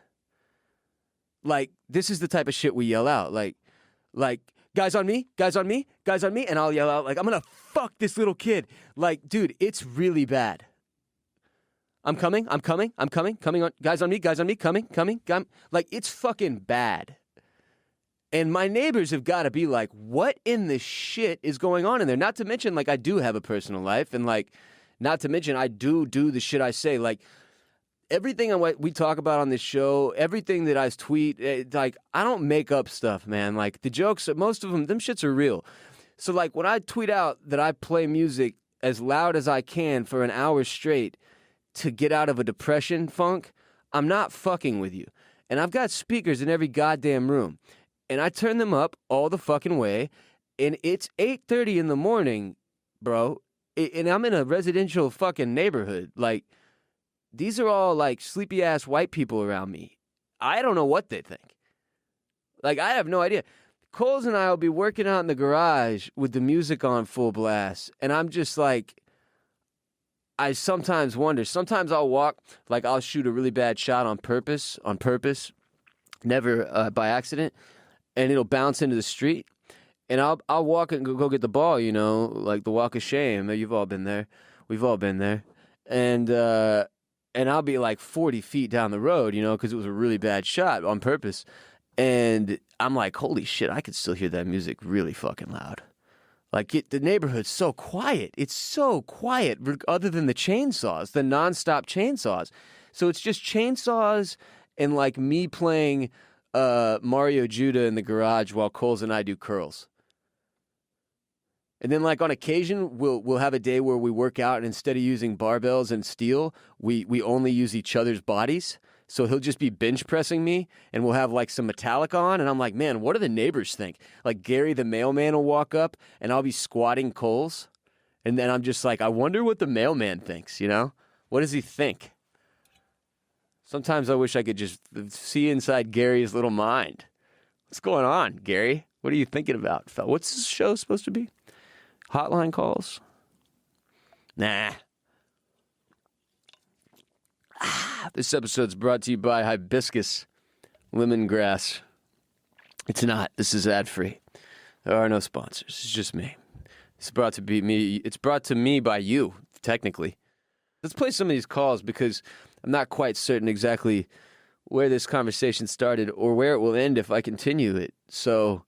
Speaker 3: Like, this is the type of shit we yell out. Like, guys on me, guys on me, guys on me, and I'll yell out, like, I'm gonna fuck this little kid. Like, dude, it's really bad. I'm coming on, guys on me, coming. Like, it's fucking bad. And my neighbors have got to be like, what in the shit is going on in there? Not to mention, like, I do have a personal life, and, like, not to mention, I do the shit I say. Like, everything we talk about on this show, everything that I tweet, like, I don't make up stuff, man. Like, the jokes, most of them shits are real. So, like, when I tweet out that I play music as loud as I can for an hour straight to get out of a depression funk, I'm not fucking with you. And I've got speakers in every goddamn room. And I turn them up all the fucking way. And it's 8:30 in the morning, bro. And I'm in a residential fucking neighborhood. Like, these are all, like, sleepy-ass white people around me. I don't know what they think. Like, I have no idea. Coles and I will be working out in the garage with the music on full blast. And I'm just like, I sometimes wonder. Sometimes I'll walk, like, I'll shoot a really bad shot on purpose, never by accident. And it'll bounce into the street. And I'll walk and go get the ball, like the walk of shame. You've all been there. We've all been there. And I'll be like 40 feet down the road, because it was a really bad shot on purpose. And I'm like, holy shit, I could still hear that music really fucking loud. Like, the neighborhood's so quiet. It's so quiet, other than the chainsaws, the nonstop chainsaws. So it's just chainsaws and, like, me playing Mario Judah in the garage while Coles and I do curls. And then, like, on occasion, we'll have a day where we work out, and instead of using barbells and steel, we only use each other's bodies. So he'll just be bench pressing me, and we'll have like some Metallica on, and I'm like, man, what do the neighbors think? Like Gary the mailman will walk up, and I'll be squatting Coles, and then I'm just like, I wonder what the mailman thinks, you know? What does he think? Sometimes I wish I could just see inside Gary's little mind. What's going on, Gary? What are you thinking about? What's this show supposed to be? Hotline calls? Nah. This episode's brought to you by Hibiscus Lemongrass. It's not. This is ad-free. There are no sponsors. It's just me. It's brought to me. It's brought to me by you, technically. Let's play some of these calls because I'm not quite certain exactly where this conversation started or where it will end if I continue it. So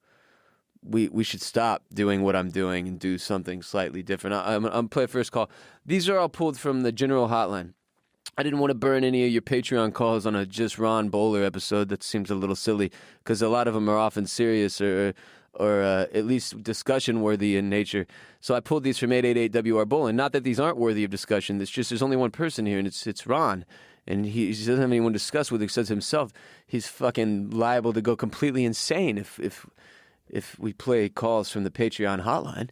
Speaker 3: we should stop doing what I'm doing and do something slightly different. I'm play first call. These are all pulled from the general hotline. I didn't want to burn any of your Patreon calls on a just Ron Bowler episode. That seems a little silly because a lot of them are often serious or at least discussion-worthy in nature. So I pulled these from 888-WR Bolen. Not that these aren't worthy of discussion. It's just there's only one person here, and it's Ron. And he doesn't have anyone to discuss with except himself. He's fucking liable to go completely insane if we play calls from the Patreon hotline.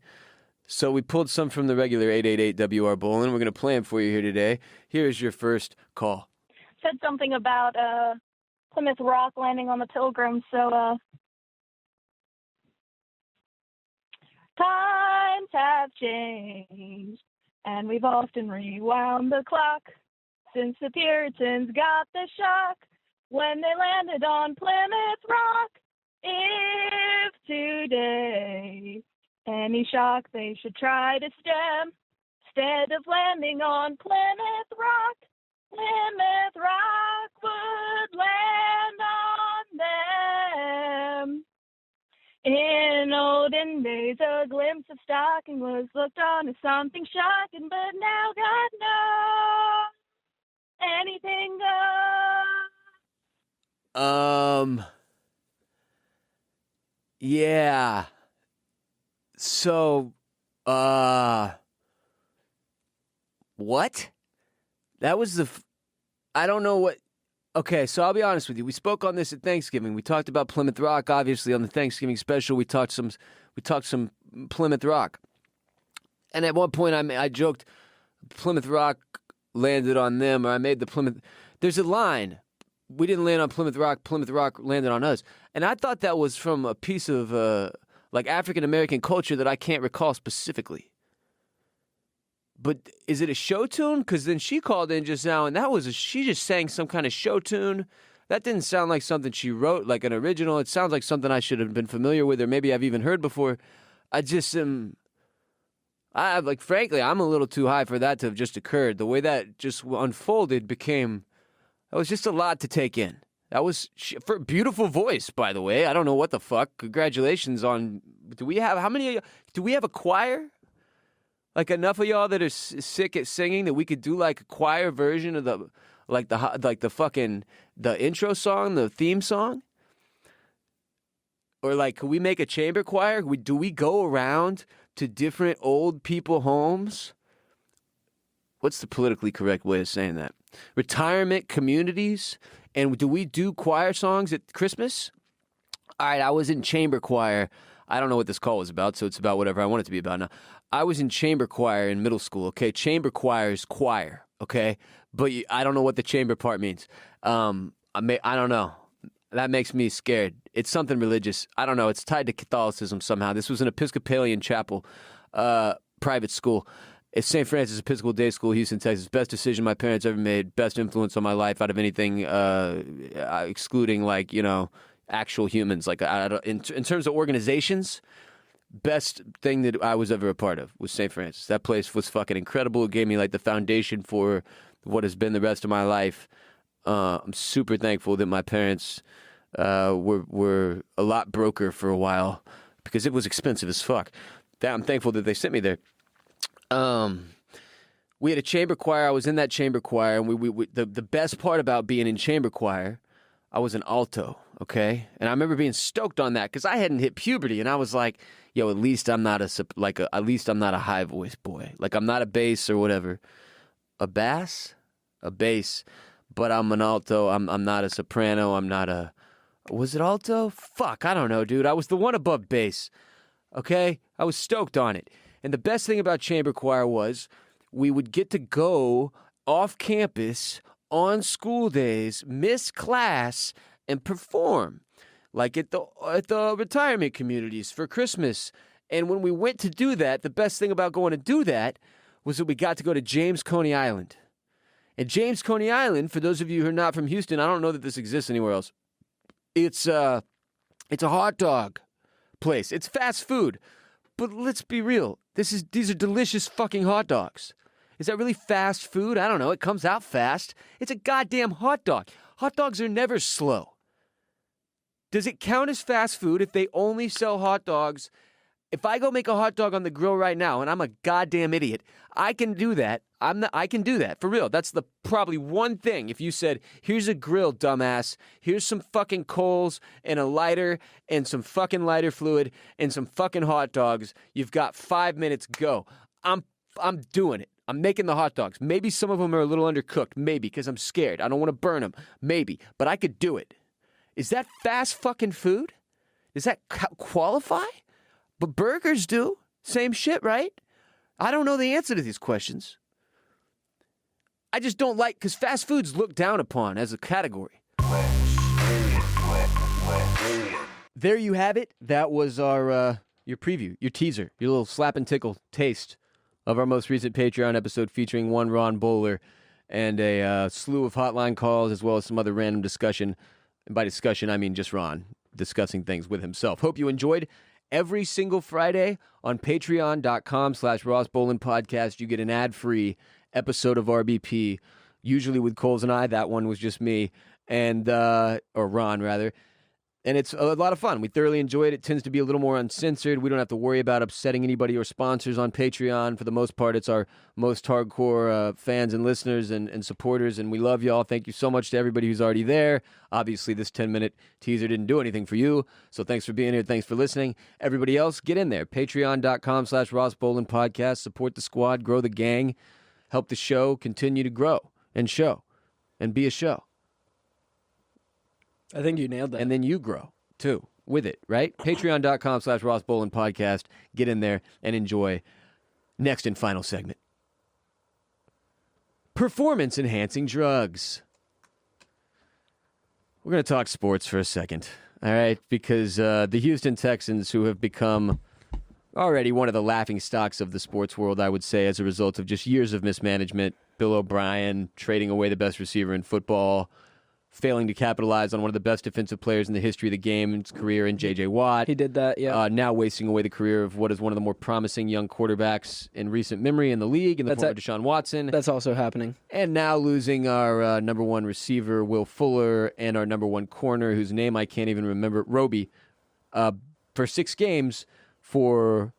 Speaker 3: So we pulled some from the regular 888-WR Bolen. We're going to play them for you here today. Here's your first call.
Speaker 2: Said something about Plymouth Rock landing on the Pilgrim, so times have changed, and we've often rewound the clock since the Puritans got the shock when they landed on Plymouth Rock. If today any shock they should try to stem, instead of landing on Plymouth Rock would land on them. In olden days, a glimpse of stocking was looked on as something shocking, but now God knows anything goes.
Speaker 3: Yeah. So, what? That was I don't know what. Okay, so I'll be honest with you. We spoke on this at Thanksgiving. We talked about Plymouth Rock, obviously, on the Thanksgiving special. We talked some Plymouth Rock. And at one point, I joked Plymouth Rock landed on them, or I made the Plymouth. There's a line. We didn't land on Plymouth Rock landed on us. And I thought that was from a piece of like African-American culture that I can't recall specifically. But is it a show tune? Because then she called in just now, and she just sang some kind of show tune. That didn't sound like something she wrote, like an original. It sounds like something I should have been familiar with, or maybe I've even heard before. I just frankly, I'm a little too high for that to have just occurred. The way that just unfolded that was just a lot to take in. That was for a beautiful voice, by the way. I don't know what the fuck. Congratulations on. Do we have a choir? Like enough of y'all that are sick at singing that we could do like a choir version of the intro song, the theme song? Or like, could we make a chamber choir? Do we go around to different old people homes? What's the politically correct way of saying that? Retirement communities? And do we do choir songs at Christmas? All right, I was in chamber choir. I don't know what this call was about, so it's about whatever I want it to be about now. I was in chamber choir in middle school, okay? Chamber choir is choir, okay? But I don't know what the chamber part means. I don't know. That makes me scared. It's something religious. I don't know. It's tied to Catholicism somehow. This was an Episcopalian chapel, private school. It's St. Francis Episcopal Day School, Houston, Texas. Best decision my parents ever made. Best influence on my life out of anything, excluding, like, you know, actual humans. Like, in terms of organizations, best thing that I was ever a part of was St. Francis. That place was fucking incredible. It gave me, like, the foundation for what has been the rest of my life. I'm super thankful that my parents were a lot broker for a while because it was expensive as fuck. I'm thankful that they sent me there. We had a chamber choir. I was in that chamber choir, and the best part about being in chamber choir, I was an alto, okay? And I remember being stoked on that because I hadn't hit puberty, and I was like, yo, at least I'm not a high voice boy. Like, I'm not a bass or whatever. A bass? A bass. but I'm an alto. I'm not a soprano. I'm not a... Was it alto? Fuck, I don't know, dude. I was the one above bass. Okay? I was stoked on it. And the best thing about chamber choir was we would get to go off campus on school days, miss class, and perform. Like at the retirement communities for Christmas. And when we went to do that, the best thing about going to do that was that we got to go to James Coney Island. And James Coney Island, for those of you who are not from Houston, I don't know that this exists anywhere else. It's a hot dog place. It's fast food. But let's be real. These are delicious fucking hot dogs. Is that really fast food? I don't know. It comes out fast. It's a goddamn hot dog. Hot dogs are never slow. Does it count as fast food if they only sell hot dogs? If I go make a hot dog on the grill right now, and I'm a goddamn idiot, I can do that. I can do that, for real. That's the probably one thing. If you said, here's a grill, dumbass, here's some fucking coals and a lighter and some fucking lighter fluid and some fucking hot dogs, you've got 5 minutes, go. I'm doing it. I'm making the hot dogs. Maybe some of them are a little undercooked, maybe, because I'm scared. I don't want to burn them, maybe, but I could do it. Is that fast fucking food? Does that qualify? But burgers do. Same shit, right? I don't know the answer to these questions. I just don't like, because fast food's looked down upon as a category. There you have it. That was our your preview, your teaser, your little slap and tickle taste of our most recent Patreon episode featuring one Ron Bowler and a slew of hotline calls as well as some other random discussion. And by discussion, I mean just Ron discussing things with himself. Hope you enjoyed. Every single Friday on patreon.com/Ross Bolen Podcast, you get an ad-free episode of RBP, usually with Coles and I. That one was just me, and or Ron, rather. And it's a lot of fun. We thoroughly enjoyed it. It tends to be a little more uncensored. We don't have to worry about upsetting anybody or sponsors on Patreon. For the most part, it's our most hardcore fans and listeners and supporters, and we love y'all. Thank you so much to everybody who's already there. Obviously, this 10-minute teaser didn't do anything for you, so thanks for being here. Thanks for listening. Everybody else, get in there. Patreon.com/Ross Bolen Podcast. Support the squad, grow the gang, help the show continue to grow and show and be a show.
Speaker 4: I think you nailed that.
Speaker 3: And then you grow, too, with it, right? Patreon.com/Ross Bolen Podcast. Get in there and enjoy. Next and final segment. Performance-enhancing drugs. We're going to talk sports for a second, all right? Because the Houston Texans, who have become already one of the laughing stocks of the sports world, I would say, as a result of just years of mismanagement, Bill O'Brien trading away the best receiver in football, failing to capitalize on one of the best defensive players in the history of the game in his career in J.J. Watt.
Speaker 4: He did that, yeah.
Speaker 3: Now wasting away the career of what is one of the more promising young quarterbacks in recent memory in the league, in the form of Deshaun Watson.
Speaker 4: That's also happening.
Speaker 3: And now losing our number one receiver, Will Fuller, and our number one corner, whose name I can't even remember, Roby, for 6 games for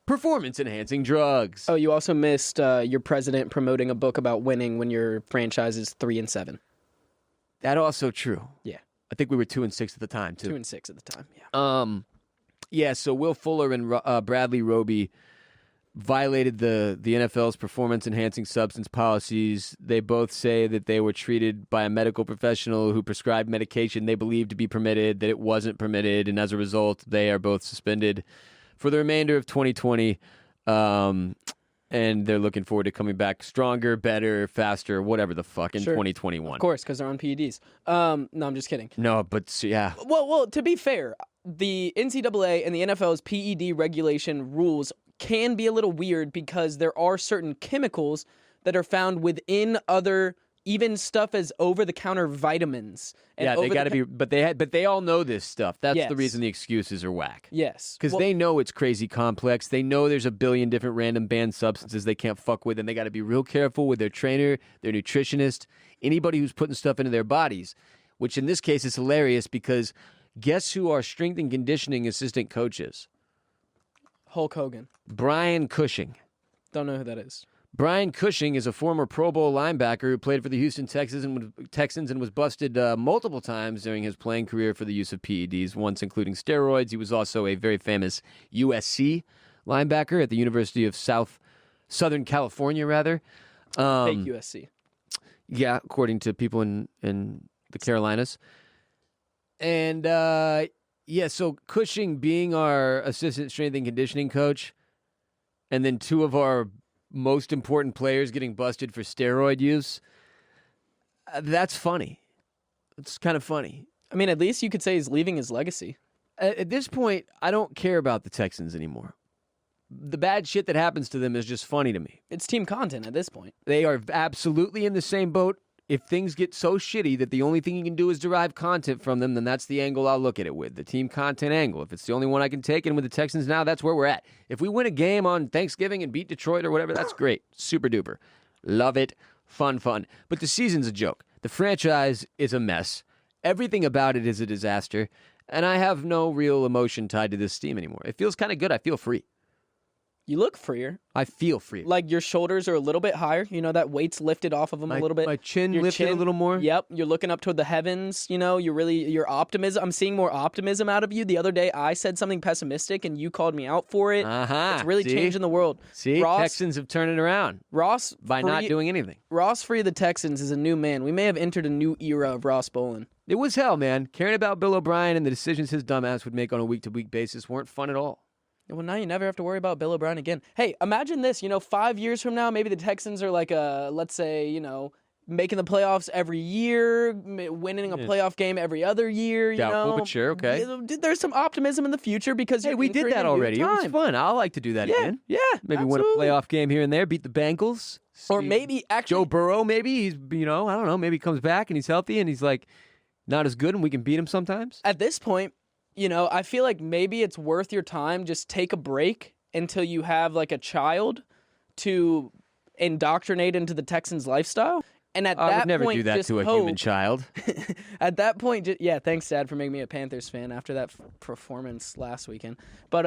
Speaker 3: performance-enhancing drugs.
Speaker 4: Oh, you also missed your president promoting a book about winning when your franchise is 3-7.
Speaker 3: That also true.
Speaker 4: Yeah.
Speaker 3: I think we were 2-6 at the time, too.
Speaker 4: 2-6 at the time, yeah.
Speaker 3: Yeah, so Will Fuller and Bradley Roby violated the NFL's performance-enhancing substance policies. They both say that they were treated by a medical professional who prescribed medication they believed to be permitted, that it wasn't permitted, and as a result, they are both suspended for the remainder of 2020. And they're looking forward to coming back stronger, better, faster, whatever the fuck in 2021.
Speaker 4: Of course, because they're on PEDs. No, I'm just kidding.
Speaker 3: No, but yeah.
Speaker 4: Well, to be fair, the NCAA and the NFL's PED regulation rules can be a little weird because there are certain chemicals that are found within other, even stuff as over-the-counter vitamins. And
Speaker 3: yeah, they got to be, but they all know this stuff. That's
Speaker 4: Yes.
Speaker 3: the reason the excuses are whack.
Speaker 4: Yes.
Speaker 3: Because they know it's crazy complex. They know there's a billion different random banned substances they can't fuck with, and they got to be real careful with their trainer, their nutritionist, anybody who's putting stuff into their bodies, which in this case is hilarious because guess who our strength and conditioning assistant coach is?
Speaker 4: Hulk Hogan.
Speaker 3: Brian Cushing.
Speaker 4: Don't know who that is.
Speaker 3: Brian Cushing is a former Pro Bowl linebacker who played for the Houston Texans and was busted multiple times during his playing career for the use of PEDs, once including steroids. He was also a very famous USC linebacker at the University of Southern California, rather.
Speaker 4: Fake USC.
Speaker 3: Yeah, according to people in the Carolinas. And, so Cushing being our assistant strength and conditioning coach, and then 2 of our most important players getting busted for steroid use, that's funny. It's kind of funny.
Speaker 4: I mean, at least you could say he's leaving his legacy.
Speaker 3: At this point, I don't care about the Texans anymore. The bad shit that happens to them is just funny to me.
Speaker 4: It's team content at this point.
Speaker 3: They are absolutely in the same boat. If things get so shitty that the only thing you can do is derive content from them, then that's the angle I'll look at it with, the team content angle. If it's the only one I can take, and with the Texans now, that's where we're at. If we win a game on Thanksgiving and beat Detroit or whatever, that's great. Super duper. Love it. Fun. But the season's a joke. The franchise is a mess. Everything about it is a disaster. And I have no real emotion tied to this team anymore. It feels kind of good. I feel free.
Speaker 4: You look freer.
Speaker 3: I feel free.
Speaker 4: Like your shoulders are a little bit higher. You know, that weight's lifted off of them a little bit.
Speaker 3: My chin
Speaker 4: Your
Speaker 3: lifted a little more.
Speaker 4: Yep. You're looking up toward the heavens. You know, your optimism. I'm seeing more optimism out of you. The other day, I said something pessimistic, and you called me out for it. It's really changing the world.
Speaker 3: See, Texans have turned it around.
Speaker 4: Ross
Speaker 3: by not doing anything.
Speaker 4: Ross Free of the Texans is a new man. We may have entered a new era of Ross Bolen.
Speaker 3: It was hell, man. Caring about Bill O'Brien and the decisions his dumbass would make on a week-to-week basis weren't fun at all.
Speaker 4: Well, now you never have to worry about Bill O'Brien again. Hey, imagine this. 5 years from now, maybe the Texans are like let's say, making the playoffs every year, winning a playoff game every other year.
Speaker 3: Doubtful, but sure, okay.
Speaker 4: There's some optimism in the future because
Speaker 3: we did that already. It was fun. I like to do that again.
Speaker 4: Yeah,
Speaker 3: maybe
Speaker 4: absolutely.
Speaker 3: win a playoff game here and there, beat the Bengals.
Speaker 4: Or maybe actually
Speaker 3: Joe Burrow, maybe he's, I don't know, maybe he comes back and he's healthy and he's like not as good and we can beat him sometimes.
Speaker 4: At this point, I feel like maybe it's worth your time. Just take a break until you have like a child to indoctrinate into the Texans lifestyle. And at that point,
Speaker 3: I would never do that to a human child.
Speaker 4: At that point, thanks, Dad, for making me a Panthers fan after that performance last weekend. But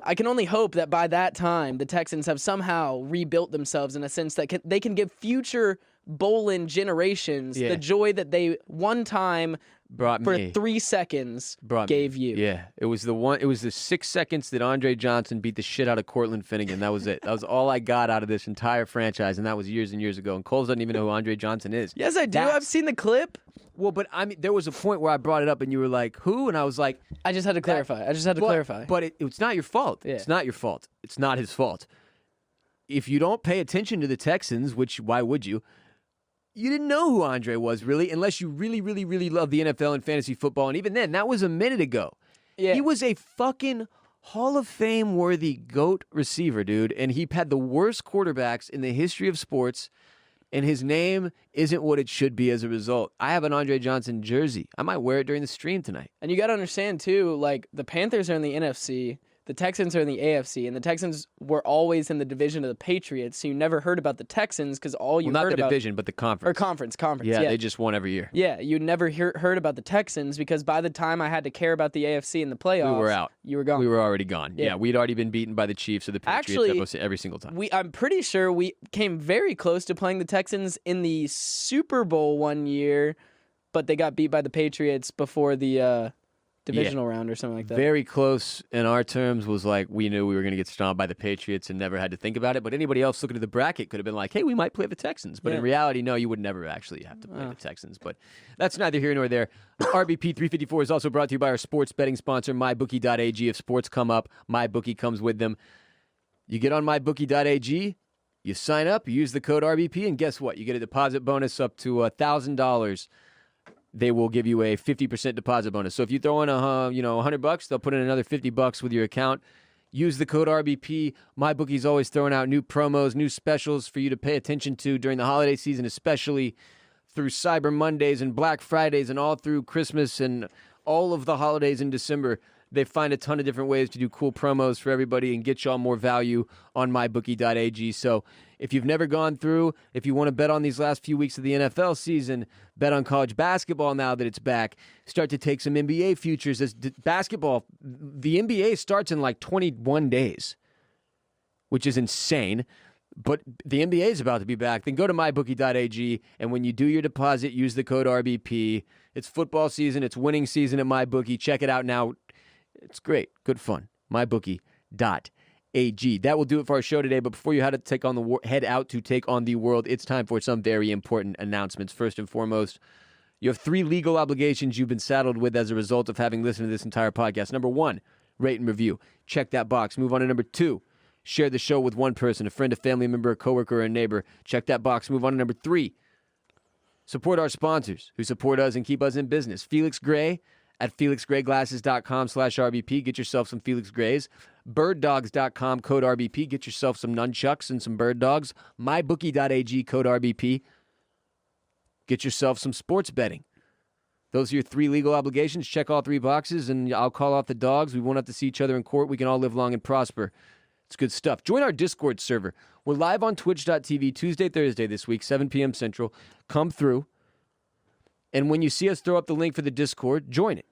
Speaker 4: I can only hope that by that time, the Texans have somehow rebuilt themselves in a sense that they can give future Bolen generations the joy that they one time
Speaker 3: brought
Speaker 4: for
Speaker 3: me.
Speaker 4: 3 seconds gave you.
Speaker 3: Yeah, it was the 6 seconds that Andre Johnson beat the shit out of Cortland Finnegan. That was it. That was all I got out of this entire franchise, and that was years and years ago. And Coles doesn't even know who Andre Johnson is.
Speaker 4: Yes, I do. I've seen the clip.
Speaker 3: Well, but I mean, there was a point where I brought it up, and you were like, "Who?" And I was like,
Speaker 4: "I just had to clarify.
Speaker 3: But it's not your fault.
Speaker 4: Yeah.
Speaker 3: It's not your fault. It's not his fault. If you don't pay attention to the Texans, which why would you? You didn't know who Andre was, really, unless you really, really, really love the NFL and fantasy football. And even then, that was a minute ago.
Speaker 4: Yeah.
Speaker 3: He was a fucking Hall of Fame-worthy GOAT receiver, dude. And he had the worst quarterbacks in the history of sports, and his name isn't what it should be as a result. I have an Andre Johnson jersey. I might wear it during the stream tonight.
Speaker 4: And you got to understand, too, like, the Panthers are in the NFC, the Texans are in the AFC, and the Texans were always in the division of the Patriots, so you never heard about the Texans because all you heard about...
Speaker 3: Not the division, but the conference.
Speaker 4: Or conference.
Speaker 3: Yeah, they just won every year.
Speaker 4: Yeah, you never heard about the Texans because by the time I had to care about the AFC and the playoffs...
Speaker 3: We were out.
Speaker 4: You were gone.
Speaker 3: We were already gone. Yeah, we'd already been beaten by the Chiefs or the Patriots every single time.
Speaker 4: I'm pretty sure we came very close to playing the Texans in the Super Bowl one year, but they got beat by the Patriots before the... divisional round or something like that.
Speaker 3: Very close in our terms was like we knew we were going to get stomped by the Patriots and never had to think about it. But anybody else looking at the bracket could have been like, hey, we might play the Texans. But in reality, no, you would never actually have to play the Texans. But that's neither here nor there. RBP 354 is also brought to you by our sports betting sponsor, MyBookie.ag. If sports come up, MyBookie comes with them. You get on MyBookie.ag, you sign up, you use the code RBP, and guess what? You get a deposit bonus up to $1,000. They will give you a 50% deposit bonus. So if you throw in $100, they'll put in another $50 with your account. Use the code RBP. MyBookie's always throwing out new promos, new specials for you to pay attention to during the holiday season, especially through Cyber Mondays and Black Fridays and all through Christmas and all of the holidays in December. They find a ton of different ways to do cool promos for everybody and get y'all more value on MyBookie.ag. So if you've never gone through, if you want to bet on these last few weeks of the NFL season, bet on college basketball now that it's back, start to take some NBA futures. As basketball, the NBA starts in like 21 days, which is insane. But the NBA is about to be back. Then go to MyBookie.ag, and when you do your deposit, use the code RBP. It's football season. It's winning season at MyBookie. Check it out now. It's great. Good fun. MyBookie.ag. MyBookie.ag. That will do it for our show today. But before you head out to take on the world, it's time for some very important announcements. First and foremost, you have 3 legal obligations you've been saddled with as a result of having listened to this entire podcast. Number 1, rate and review. Check that box. Move on to number 2. Share the show with one person, a friend, a family member, a coworker, or a neighbor. Check that box. Move on to number 3. Support our sponsors who support us and keep us in business. Felix Gray at felixgrayglasses.com/RBP. Get yourself some Felix Grays. Birddogs.com, code RBP. Get yourself some nunchucks and some bird dogs. MyBookie.ag, code RBP. Get yourself some sports betting. Those are your 3 legal obligations. Check all 3 boxes, and I'll call off the dogs. We won't have to see each other in court. We can all live long and prosper. It's good stuff. Join our Discord server. We're live on twitch.tv Tuesday, Thursday this week, 7 p.m. Central. Come through. And when you see us throw up the link for the Discord, join it.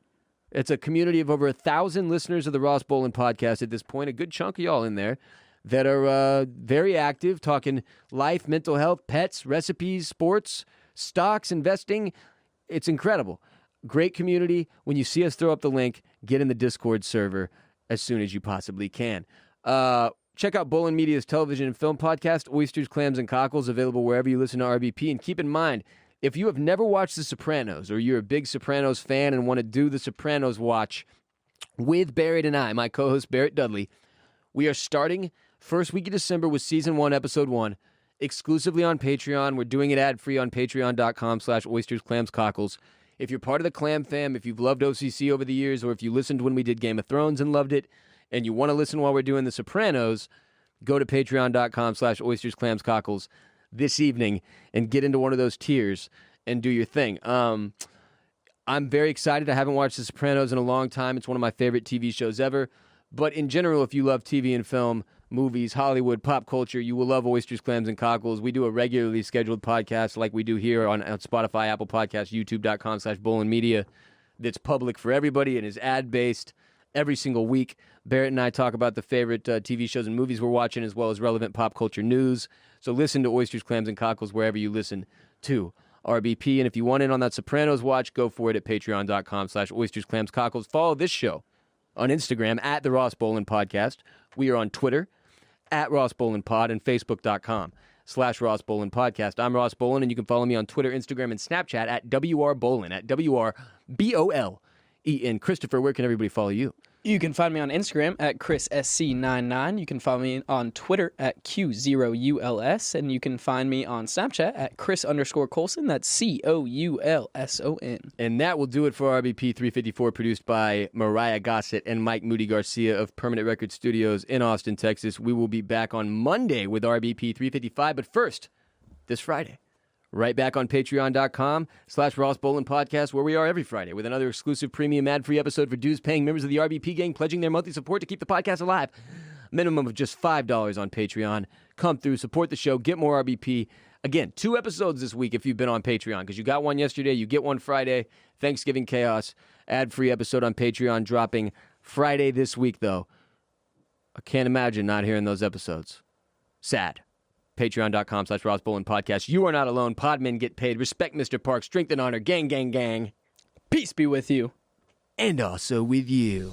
Speaker 3: It's a community of over 1,000 listeners of the Ross Bolen Podcast at this point. A good chunk of y'all in there that are very active, talking life, mental health, pets, recipes, sports, stocks, investing. It's incredible. Great community. When you see us throw up the link, get in the Discord server as soon as you possibly can. Check out Bolen Media's television and film podcast, Oysters, Clams, and Cockles, available wherever you listen to RBP. And keep in mind, if you have never watched The Sopranos, or you're a big Sopranos fan and want to do The Sopranos watch with Barrett and I, my co-host Barrett Dudley, we are starting first week of December with Season 1, Episode 1, exclusively on Patreon. We're doing it ad-free on patreon.com/Oysters, Clams, Cockles. If you're part of the Clam fam, if you've loved OCC over the years, or if you listened when we did Game of Thrones and loved it, and you want to listen while we're doing The Sopranos, go to patreon.com/Oysters, Clams, Cockles this evening and get into one of those tiers and do your thing. I'm very excited. I haven't watched The Sopranos in a long time. It's one of my favorite TV shows ever. But in general, if you love TV and film, movies, Hollywood, pop culture, you will love Oysters, Clams, and Cockles. We do a regularly scheduled podcast like we do here on Spotify, Apple Podcasts, youtube.com/Bolen Media that's public for everybody and is ad-based every single week. Barrett and I talk about the favorite TV shows and movies we're watching, as well as relevant pop culture news. So listen to Oysters, Clams, and Cockles wherever you listen to RBP. And if you want in on that Sopranos watch, go for it at patreon.com/Oysters, Clams, Cockles. Follow this show on Instagram at the Ross Bolen Podcast. We are on Twitter at Ross Bolen Pod and Facebook.com/Ross Bolen Podcast. I'm Ross Bolen, and you can follow me on Twitter, Instagram, and Snapchat at WR Bolen, at WRBOLEN. Christopher, where can everybody follow you?
Speaker 4: You can find me on Instagram at ChrisSC99. You can follow me on Twitter at Q0ULS. And you can find me on Snapchat at Chris_Coulson. That's COULSON.
Speaker 3: And that will do it for RBP 354, produced by Myrriah, Gossett, and Mike Moody Garcia of Permanent Record Studios in Austin, Texas. We will be back on Monday with RBP 355. But first, this Friday, right back on patreon.com/Ross Bolen Podcast, where we are every Friday with another exclusive premium ad-free episode for dues-paying members of the RBP gang, pledging their monthly support to keep the podcast alive. Minimum of just $5 on Patreon. Come through, support the show, get more RBP. Again, 2 episodes this week if you've been on Patreon, because you got one yesterday, you get one Friday. Thanksgiving Chaos, ad-free episode on Patreon dropping Friday this week, though. I can't imagine not hearing those episodes. Sad. Patreon.com/Ross Bolen Podcast. You are not alone. Podmen get paid. Respect Mr. Park. Strength and honor. Gang, gang, gang.
Speaker 4: Peace be with you.
Speaker 3: And also with you.